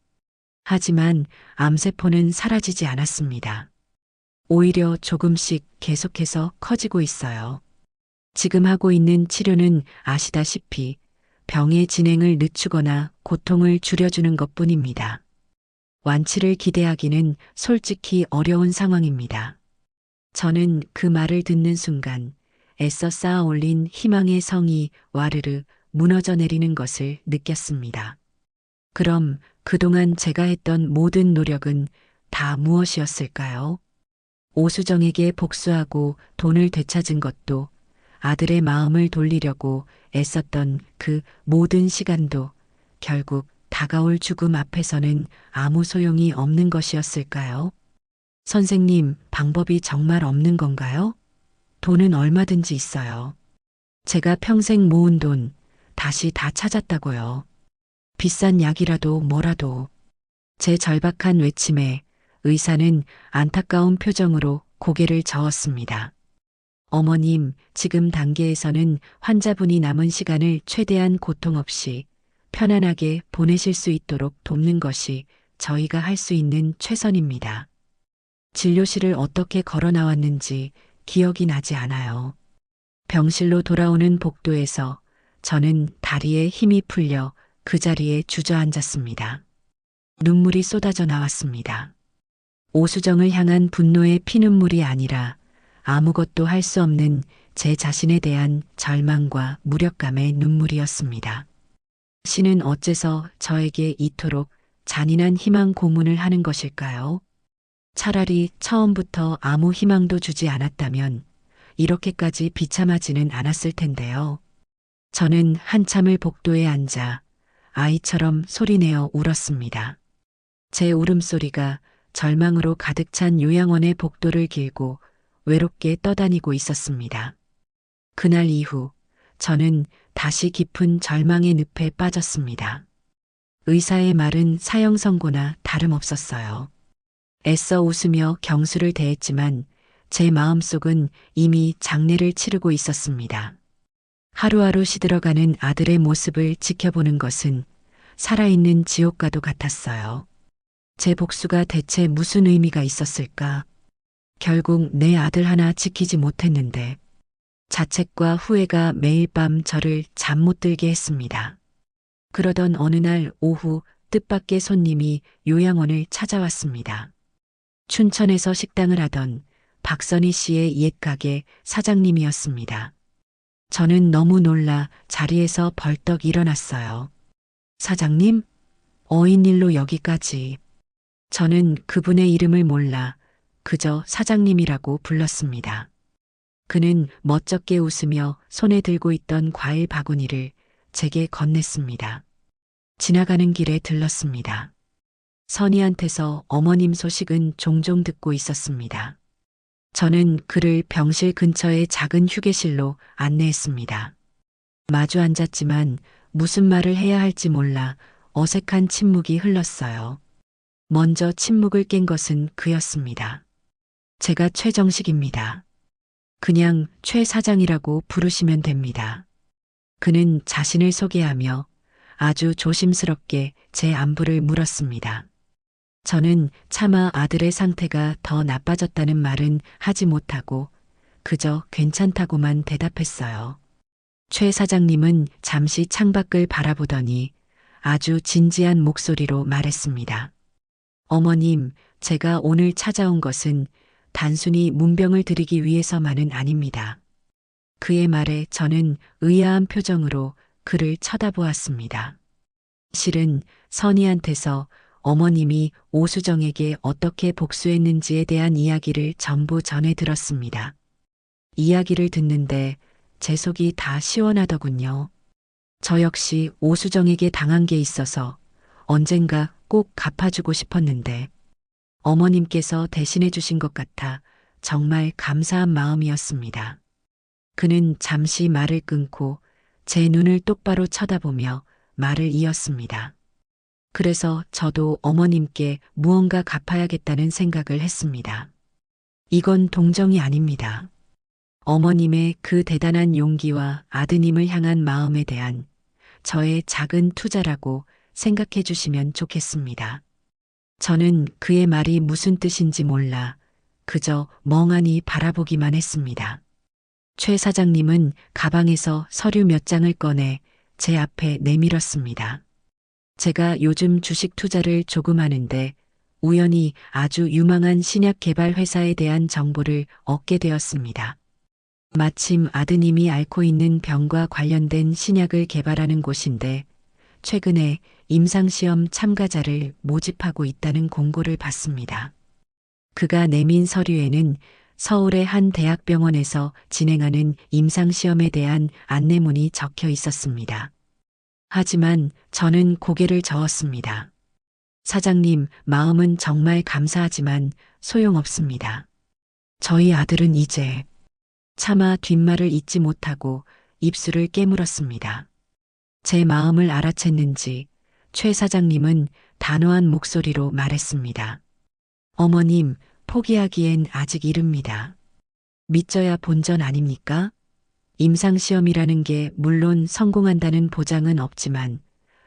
하지만 암세포는 사라지지 않았습니다. 오히려 조금씩 계속해서 커지고 있어요. 지금 하고 있는 치료는 아시다시피 병의 진행을 늦추거나 고통을 줄여주는 것뿐입니다. 완치를 기대하기는 솔직히 어려운 상황입니다. 저는 그 말을 듣는 순간 애써 쌓아 올린 희망의 성이 와르르 무너져 내리는 것을 느꼈습니다. 그럼 그동안 제가 했던 모든 노력은 다 무엇이었을까요? 오수정에게 복수하고 돈을 되찾은 것도 아들의 마음을 돌리려고 애썼던 그 모든 시간도 결국 다가올 죽음 앞에서는 아무 소용이 없는 것이었을까요? 선생님, 방법이 정말 없는 건가요? 돈은 얼마든지 있어요. 제가 평생 모은 돈 다시 다 찾았다고요. 비싼 약이라도 뭐라도. 제 절박한 외침에 의사는 안타까운 표정으로 고개를 저었습니다. 어머님, 지금 단계에서는 환자분이 남은 시간을 최대한 고통 없이 편안하게 보내실 수 있도록 돕는 것이 저희가 할 수 있는 최선입니다. 진료실을 어떻게 걸어 나왔는지 기억이 나지 않아요. 병실로 돌아오는 복도에서 저는 다리에 힘이 풀려 그 자리에 주저앉았습니다. 눈물이 쏟아져 나왔습니다. 오수정을 향한 분노의 피눈물이 아니라 아무것도 할 수 없는 제 자신에 대한 절망과 무력감의 눈물이었습니다. 신은 어째서 저에게 이토록 잔인한 희망 고문을 하는 것일까요? 차라리 처음부터 아무 희망도 주지 않았다면 이렇게까지 비참하지는 않았을 텐데요. 저는 한참을 복도에 앉아 아이처럼 소리내어 울었습니다. 제 울음소리가 절망으로 가득 찬 요양원의 복도를 길고 외롭게 떠다니고 있었습니다. 그날 이후 저는 다시 깊은 절망의 늪에 빠졌습니다. 의사의 말은 사형 선고나 다름없었어요. 애써 웃으며 경수를 대했지만 제 마음속은 이미 장례를 치르고 있었습니다. 하루하루 시들어가는 아들의 모습을 지켜보는 것은 살아있는 지옥과도 같았어요. 제 복수가 대체 무슨 의미가 있었을까? 결국 내 아들 하나 지키지 못했는데 자책과 후회가 매일 밤 저를 잠 못 들게 했습니다. 그러던 어느 날 오후 뜻밖의 손님이 요양원을 찾아왔습니다. 춘천에서 식당을 하던 박선희 씨의 옛 가게 사장님이었습니다. 저는 너무 놀라 자리에서 벌떡 일어났어요. 사장님? 어인일로 여기까지. 저는 그분의 이름을 몰라 그저 사장님이라고 불렀습니다. 그는 멋쩍게 웃으며 손에 들고 있던 과일 바구니를 제게 건넸습니다. 지나가는 길에 들렀습니다. 선희한테서 어머님 소식은 종종 듣고 있었습니다. 저는 그를 병실 근처의 작은 휴게실로 안내했습니다. 마주 앉았지만 무슨 말을 해야 할지 몰라 어색한 침묵이 흘렀어요. 먼저 침묵을 깬 것은 그였습니다. 제가 최정식입니다. 그냥 최 사장이라고 부르시면 됩니다. 그는 자신을 소개하며 아주 조심스럽게 제 안부를 물었습니다. 저는 차마 아들의 상태가 더 나빠졌다는 말은 하지 못하고 그저 괜찮다고만 대답했어요. 최 사장님은 잠시 창밖을 바라보더니 아주 진지한 목소리로 말했습니다. 어머님, 제가 오늘 찾아온 것은 단순히 문병을 드리기 위해서만은 아닙니다. 그의 말에 저는 의아한 표정으로 그를 쳐다보았습니다. 실은 선희한테서 어머님이 오수정에게 어떻게 복수했는지에 대한 이야기를 전부 전해 들었습니다. 이야기를 듣는데 제 속이 다 시원하더군요. 저 역시 오수정에게 당한 게 있어서 언젠가 꼭 갚아주고 싶었는데 어머님께서 대신해 주신 것 같아 정말 감사한 마음이었습니다. 그는 잠시 말을 끊고 제 눈을 똑바로 쳐다보며 말을 이었습니다. 그래서 저도 어머님께 무언가 갚아야겠다는 생각을 했습니다. 이건 동정이 아닙니다. 어머님의 그 대단한 용기와 아드님을 향한 마음에 대한 저의 작은 투자라고 생각해 주시면 좋겠습니다. 저는 그의 말이 무슨 뜻인지 몰라 그저 멍하니 바라보기만 했습니다. 최 사장님은 가방에서 서류 몇 장을 꺼내 제 앞에 내밀었습니다. 제가 요즘 주식 투자를 조금 하는데 우연히 아주 유망한 신약 개발 회사에 대한 정보를 얻게 되었습니다. 마침 아드님이 앓고 있는 병과 관련된 신약을 개발하는 곳인데 최근에 임상시험 참가자를 모집하고 있다는 공고를 봤습니다. 그가 내민 서류에는 서울의 한 대학병원에서 진행하는 임상시험에 대한 안내문이 적혀 있었습니다. 하지만 저는 고개를 저었습니다. 사장님, 마음은 정말 감사하지만 소용없습니다. 저희 아들은 이제 차마 뒷말을 잇지 못하고 입술을 깨물었습니다. 제 마음을 알아챘는지 최 사장님은 단호한 목소리로 말했습니다. 어머님, 포기하기엔 아직 이릅니다. 믿져야 본전 아닙니까? 임상시험이라는 게 물론 성공한다는 보장은 없지만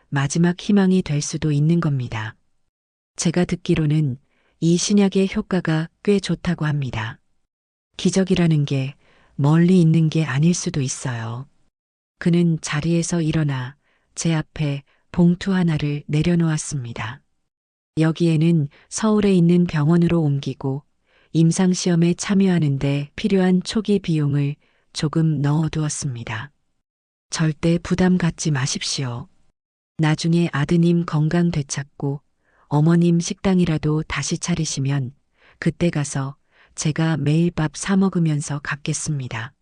마지막 희망이 될 수도 있는 겁니다. 제가 듣기로는 이 신약의 효과가 꽤 좋다고 합니다. 기적이라는 게 멀리 있는 게 아닐 수도 있어요. 그는 자리에서 일어나 제 앞에 봉투 하나를 내려놓았습니다. 여기에는 서울에 있는 병원으로 옮기고 임상시험에 참여하는데 필요한 초기 비용을 조금 넣어두었습니다. 절대 부담 갖지 마십시오. 나중에 아드님 건강 되찾고 어머님 식당이라도 다시 차리시면 그때 가서 제가 매일 밥 사 먹으면서 갚겠습니다.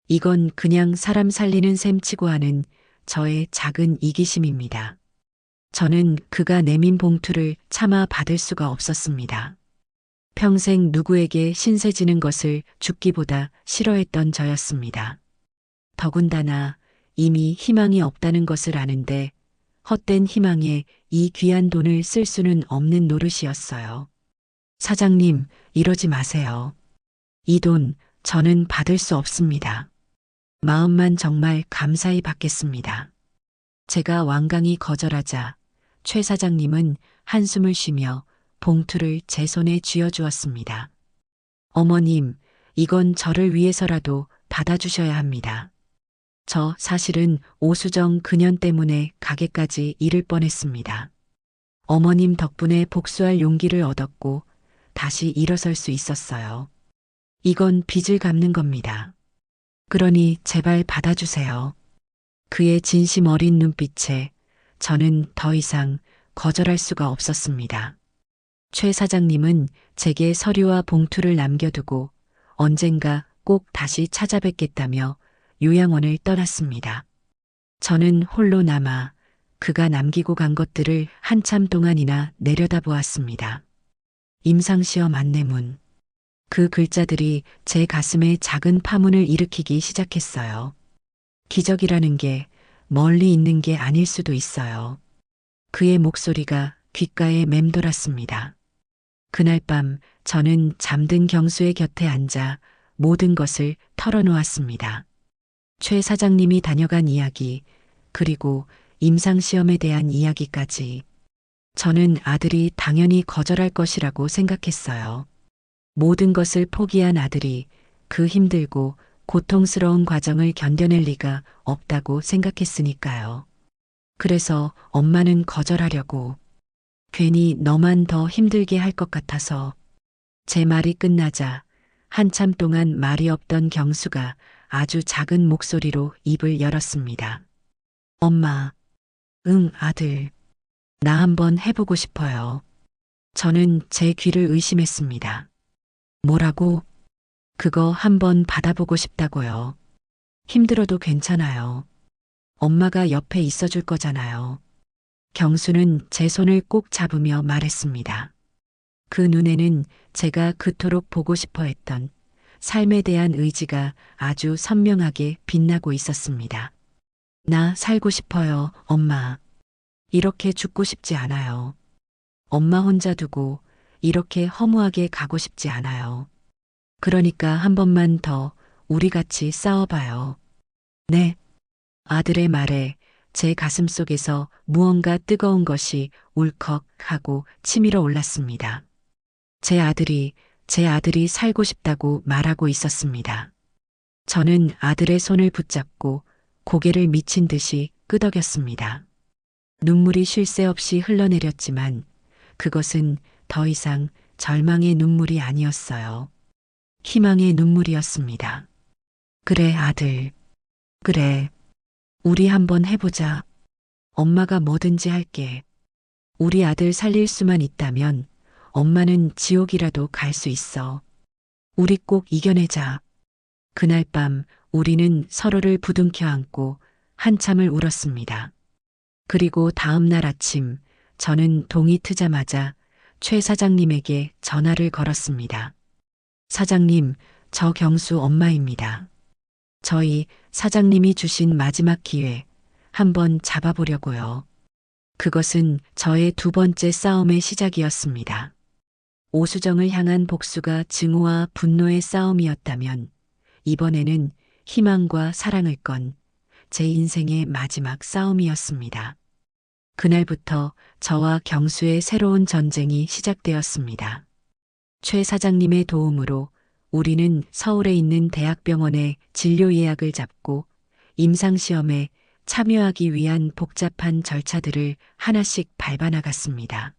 이건 그냥 사람 살리는 셈치고 하는 저의 작은 이기심입니다. 저는 그가 내민 봉투를 차마 받을 수가 없었습니다. 평생 누구에게 신세 지는 것을 죽기보다 싫어했던 저였습니다. 더군다나 이미 희망이 없다는 것을 아는데 헛된 희망에 이 귀한 돈을 쓸 수는 없는 노릇이었어요. 사장님, 이러지 마세요. 이 돈 저는 받을 수 없습니다. 마음만 정말 감사히 받겠습니다. 제가 완강히 거절하자 최 사장님은 한숨을 쉬며 봉투를 제 손에 쥐어주었습니다. 어머님, 이건 저를 위해서라도 받아주셔야 합니다. 저 사실은 오수정 그년 때문에 가게까지 잃을 뻔했습니다. 어머님 덕분에 복수할 용기를 얻었고 다시 일어설 수 있었어요. 이건 빚을 갚는 겁니다. 그러니 제발 받아주세요. 그의 진심 어린 눈빛에 저는 더 이상 거절할 수가 없었습니다. 최 사장님은 제게 서류와 봉투를 남겨두고 언젠가 꼭 다시 찾아뵙겠다며 요양원을 떠났습니다. 저는 홀로 남아 그가 남기고 간 것들을 한참 동안이나 내려다보았습니다. 임상시험 안내문. 그 글자들이 제 가슴에 작은 파문을 일으키기 시작했어요. 기적이라는 게 멀리 있는 게 아닐 수도 있어요. 그의 목소리가 귓가에 맴돌았습니다. 그날 밤 저는 잠든 경수의 곁에 앉아 모든 것을 털어놓았습니다. 최 사장님이 다녀간 이야기, 그리고 임상시험에 대한 이야기까지. 저는 아들이 당연히 거절할 것이라고 생각했어요. 모든 것을 포기한 아들이 그 힘들고 고통스러운 과정을 견뎌낼 리가 없다고 생각했으니까요. 그래서 엄마는 거절하려고. 괜히 너만 더 힘들게 할 것 같아서. 제 말이 끝나자 한참 동안 말이 없던 경수가 아주 작은 목소리로 입을 열었습니다. 엄마. 응, 아들. 나 한번 해보고 싶어요. 저는 제 귀를 의심했습니다. 뭐라고? 그거 한번 받아보고 싶다고요. 힘들어도 괜찮아요. 엄마가 옆에 있어줄 거잖아요. 경수는 제 손을 꼭 잡으며 말했습니다. 그 눈에는 제가 그토록 보고 싶어 했던 삶에 대한 의지가 아주 선명하게 빛나고 있었습니다. 나 살고 싶어요, 엄마. 이렇게 죽고 싶지 않아요. 엄마 혼자 두고 이렇게 허무하게 가고 싶지 않아요. 그러니까 한 번만 더 우리 같이 싸워봐요. 네. 아들의 말에 제 가슴 속에서 무언가 뜨거운 것이 울컥하고 치밀어 올랐습니다. 제 아들이 살고 싶다고 말하고 있었습니다. 저는 아들의 손을 붙잡고 고개를 미친 듯이 끄덕였습니다. 눈물이 쉴 새 없이 흘러내렸지만 그것은 더 이상 절망의 눈물이 아니었어요. 희망의 눈물이었습니다. 그래, 아들. 그래. 우리 한번 해보자. 엄마가 뭐든지 할게. 우리 아들 살릴 수만 있다면 엄마는 지옥이라도 갈 수 있어. 우리 꼭 이겨내자. 그날 밤 우리는 서로를 부둥켜 안고 한참을 울었습니다. 그리고 다음 날 아침 저는 동이 트자마자 최 사장님에게 전화를 걸었습니다. 사장님, 저 경수 엄마입니다. 저희 사장님이 주신 마지막 기회 한번 잡아보려고요. 그것은 저의 두 번째 싸움의 시작이었습니다. 오수정을 향한 복수가 증오와 분노의 싸움이었다면 이번에는 희망과 사랑을 건 제 인생의 마지막 싸움이었습니다. 그날부터 저와 경수의 새로운 전쟁이 시작되었습니다. 최 사장님의 도움으로 우리는 서울에 있는 대학병원에 진료 예약을 잡고 임상시험에 참여하기 위한 복잡한 절차들을 하나씩 밟아나갔습니다.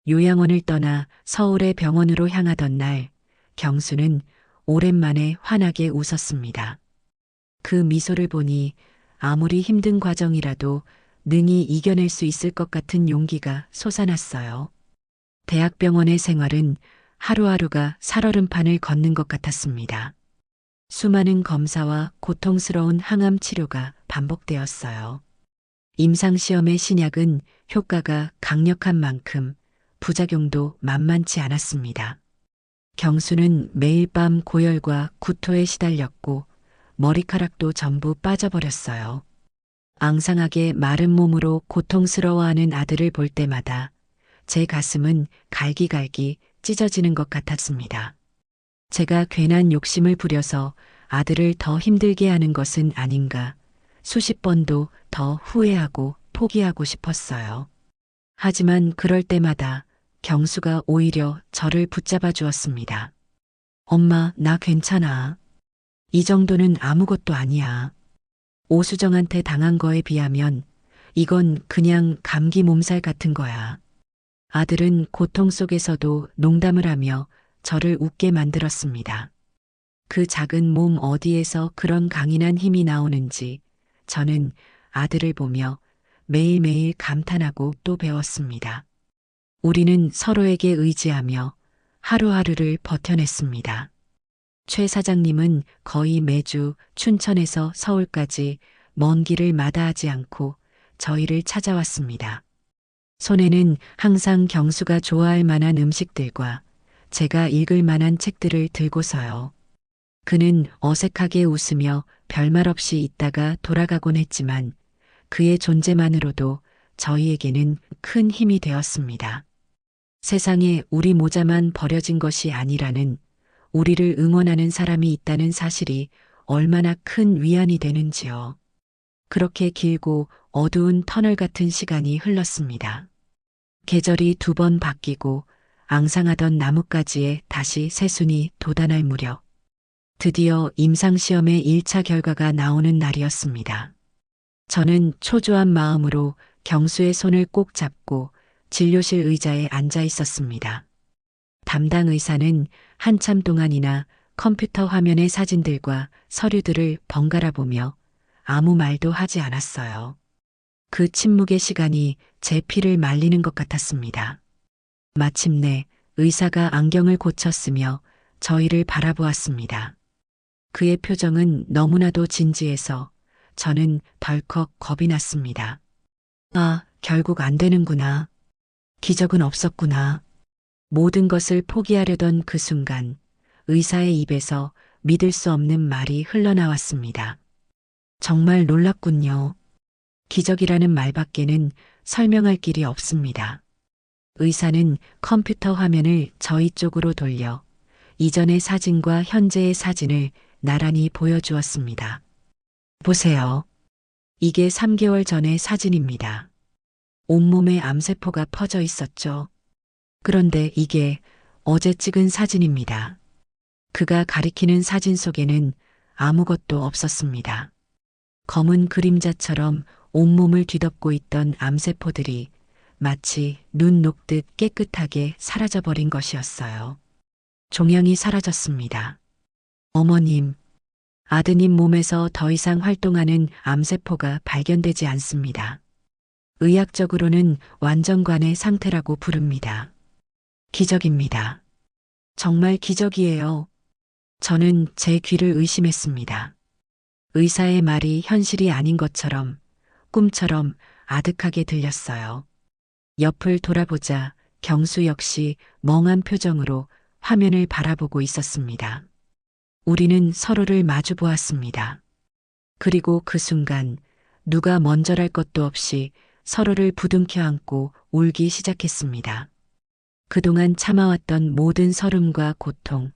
요양원을 떠나 서울의 병원으로 향하던 날, 경수는 오랜만에 환하게 웃었습니다. 그 미소를 보니 아무리 힘든 과정이라도 능히 이겨낼 수 있을 것 같은 용기가 솟아났어요. 대학병원의 생활은 하루하루가 살얼음판을 걷는 것 같았습니다. 수많은 검사와 고통스러운 항암 치료가 반복되었어요. 임상시험의 신약은 효과가 강력한 만큼 부작용도 만만치 않았습니다. 경수는 매일 밤 고열과 구토에 시달렸고 머리카락도 전부 빠져버렸어요. 앙상하게 마른 몸으로 고통스러워하는 아들을 볼 때마다 제 가슴은 갈기갈기 찢어지는 것 같았습니다. 제가 괜한 욕심을 부려서 아들을 더 힘들게 하는 것은 아닌가 수십 번도 더 후회하고 포기하고 싶었어요. 하지만 그럴 때마다 경수가 오히려 저를 붙잡아 주었습니다. 엄마, 나 괜찮아. 이 정도는 아무것도 아니야. 오수정한테 당한 거에 비하면 이건 그냥 감기 몸살 같은 거야. 아들은 고통 속에서도 농담을 하며 저를 웃게 만들었습니다. 그 작은 몸 어디에서 그런 강인한 힘이 나오는지 저는 아들을 보며 매일매일 감탄하고 또 배웠습니다. 우리는 서로에게 의지하며 하루하루를 버텨냈습니다. 최 사장님은 거의 매주 춘천에서 서울까지 먼 길을 마다하지 않고 저희를 찾아왔습니다. 손에는 항상 경수가 좋아할 만한 음식들과 제가 읽을 만한 책들을 들고서요. 그는 어색하게 웃으며 별말 없이 있다가 돌아가곤 했지만 그의 존재만으로도 저희에게는 큰 힘이 되었습니다. 세상에 우리 모자만 버려진 것이 아니라는 우리를 응원하는 사람이 있다는 사실이 얼마나 큰 위안이 되는지요. 그렇게 길고 어두운 터널 같은 시간이 흘렀습니다. 계절이 2번 바뀌고 앙상하던 나뭇가지에 다시 새순이 돋아날 무렵 드디어 임상시험의 1차 결과가 나오는 날이었습니다. 저는 초조한 마음으로 경수의 손을 꼭 잡고 진료실 의자에 앉아 있었습니다. 담당 의사는 한참 동안이나 컴퓨터 화면의 사진들과 서류들을 번갈아 보며 아무 말도 하지 않았어요. 그 침묵의 시간이 제 피를 말리는 것 같았습니다. 마침내 의사가 안경을 고쳤으며 저희를 바라보았습니다. 그의 표정은 너무나도 진지해서 저는 덜컥 겁이 났습니다. 아, 결국 안 되는구나. 기적은 없었구나. 모든 것을 포기하려던 그 순간 의사의 입에서 믿을 수 없는 말이 흘러나왔습니다. 정말 놀랍군요. 기적이라는 말밖에는 설명할 길이 없습니다. 의사는 컴퓨터 화면을 저희 쪽으로 돌려 이전의 사진과 현재의 사진을 나란히 보여주었습니다. 보세요. 이게 3개월 전의 사진입니다. 온몸에 암세포가 퍼져 있었죠. 그런데 이게 어제 찍은 사진입니다. 그가 가리키는 사진 속에는 아무것도 없었습니다. 검은 그림자처럼 온몸을 뒤덮고 있던 암세포들이 마치 눈 녹듯 깨끗하게 사라져버린 것이었어요. 종양이 사라졌습니다. 어머님, 아드님 몸에서 더 이상 활동하는 암세포가 발견되지 않습니다. 의학적으로는 완전관의 상태라고 부릅니다. 기적입니다. 정말 기적이에요. 저는 제 귀를 의심했습니다. 의사의 말이 현실이 아닌 것처럼 꿈처럼 아득하게 들렸어요. 옆을 돌아보자 경수 역시 멍한 표정으로 화면을 바라보고 있었습니다. 우리는 서로를 마주 보았습니다. 그리고 그 순간 누가 먼저랄 것도 없이 서로를 부둥켜 안고 울기 시작했습니다. 그동안 참아왔던 모든 서름과 고통,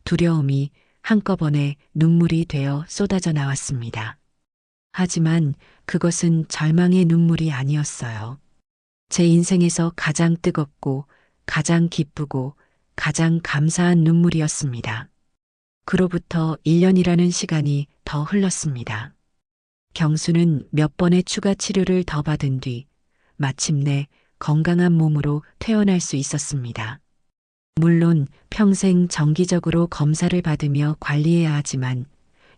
두려움이 한꺼번에 눈물이 되어 쏟아져 나왔습니다. 하지만 그것은 절망의 눈물이 아니었어요. 제 인생에서 가장 뜨겁고 가장 기쁘고 가장 감사한 눈물이었습니다. 그로부터 1년이라는 시간이 더 흘렀습니다. 경수는 몇 번의 추가 치료를 더 받은 뒤 마침내 건강한 몸으로 퇴원할 수 있었습니다. 물론 평생 정기적으로 검사를 받으며 관리해야 하지만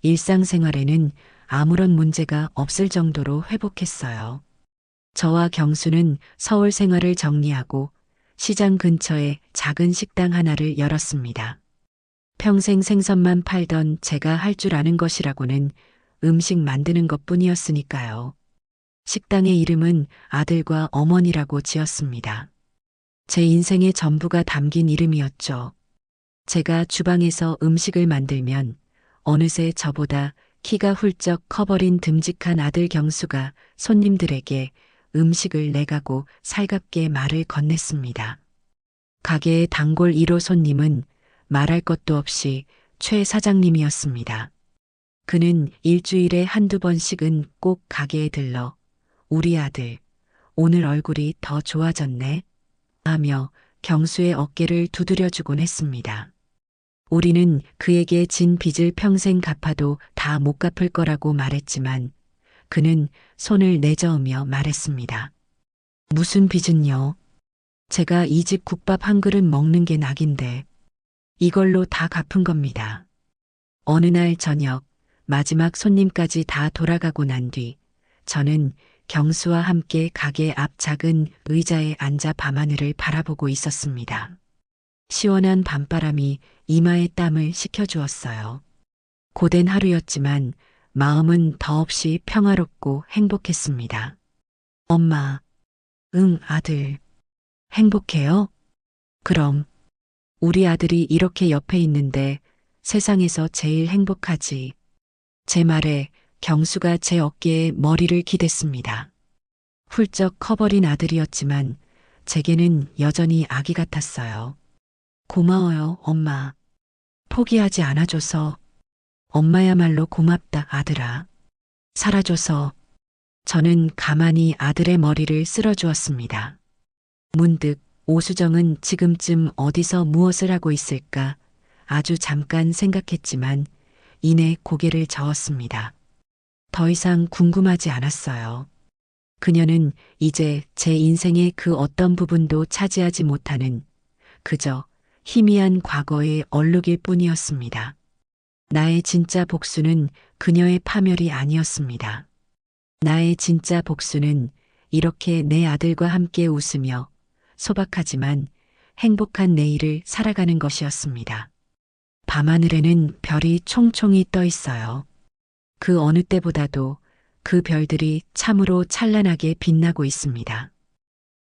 일상생활에는 아무런 문제가 없을 정도로 회복했어요. 저와 경수는 서울 생활을 정리하고 시장 근처에 작은 식당 하나를 열었습니다. 평생 생선만 팔던 제가 할 줄 아는 것이라고는 음식 만드는 것뿐이었으니까요. 식당의 이름은 아들과 어머니라고 지었습니다. 제 인생의 전부가 담긴 이름이었죠. 제가 주방에서 음식을 만들면 어느새 저보다 키가 훌쩍 커버린 듬직한 아들 경수가 손님들에게 음식을 내가고 살갑게 말을 건넸습니다. 가게의 단골 1호 손님은 말할 것도 없이 최 사장님이었습니다. 그는 일주일에 한두 번씩은 꼭 가게에 들러 우리 아들, 오늘 얼굴이 더 좋아졌네 하며 경수의 어깨를 두드려주곤 했습니다. 우리는 그에게 진 빚을 평생 갚아도 다 못 갚을 거라고 말했지만 그는 손을 내저으며 말했습니다. 무슨 빚은요? 제가 이 집 국밥 한 그릇 먹는 게 낙인데 이걸로 다 갚은 겁니다. 어느 날 저녁 마지막 손님까지 다 돌아가고 난 뒤 저는 경수와 함께 가게 앞 작은 의자에 앉아 밤하늘을 바라보고 있었습니다. 시원한 밤바람이 이마에 땀을 식혀주었어요. 고된 하루였지만 마음은 더없이 평화롭고 행복했습니다. 엄마, 응, 아들. 행복해요? 그럼 우리 아들이 이렇게 옆에 있는데 세상에서 제일 행복하지. 제 말에 경수가 제 어깨에 머리를 기댔습니다. 훌쩍 커버린 아들이었지만 제게는 여전히 아기 같았어요. 고마워요, 엄마. 포기하지 않아줘서. 엄마야말로 고맙다, 아들아. 살아줘서. 저는 가만히 아들의 머리를 쓸어주었습니다. 문득 오수정은 지금쯤 어디서 무엇을 하고 있을까 아주 잠깐 생각했지만 이내 고개를 저었습니다. 더 이상 궁금하지 않았어요. 그녀는 이제 제 인생의 그 어떤 부분도 차지하지 못하는 그저 희미한 과거의 얼룩일 뿐이었습니다. 나의 진짜 복수는 그녀의 파멸이 아니었습니다. 나의 진짜 복수는 이렇게 내 아들과 함께 웃으며 소박하지만 행복한 내일을 살아가는 것이었습니다. 밤하늘에는 별이 총총이 떠 있어요. 그 어느 때보다도 그 별들이 참으로 찬란하게 빛나고 있습니다.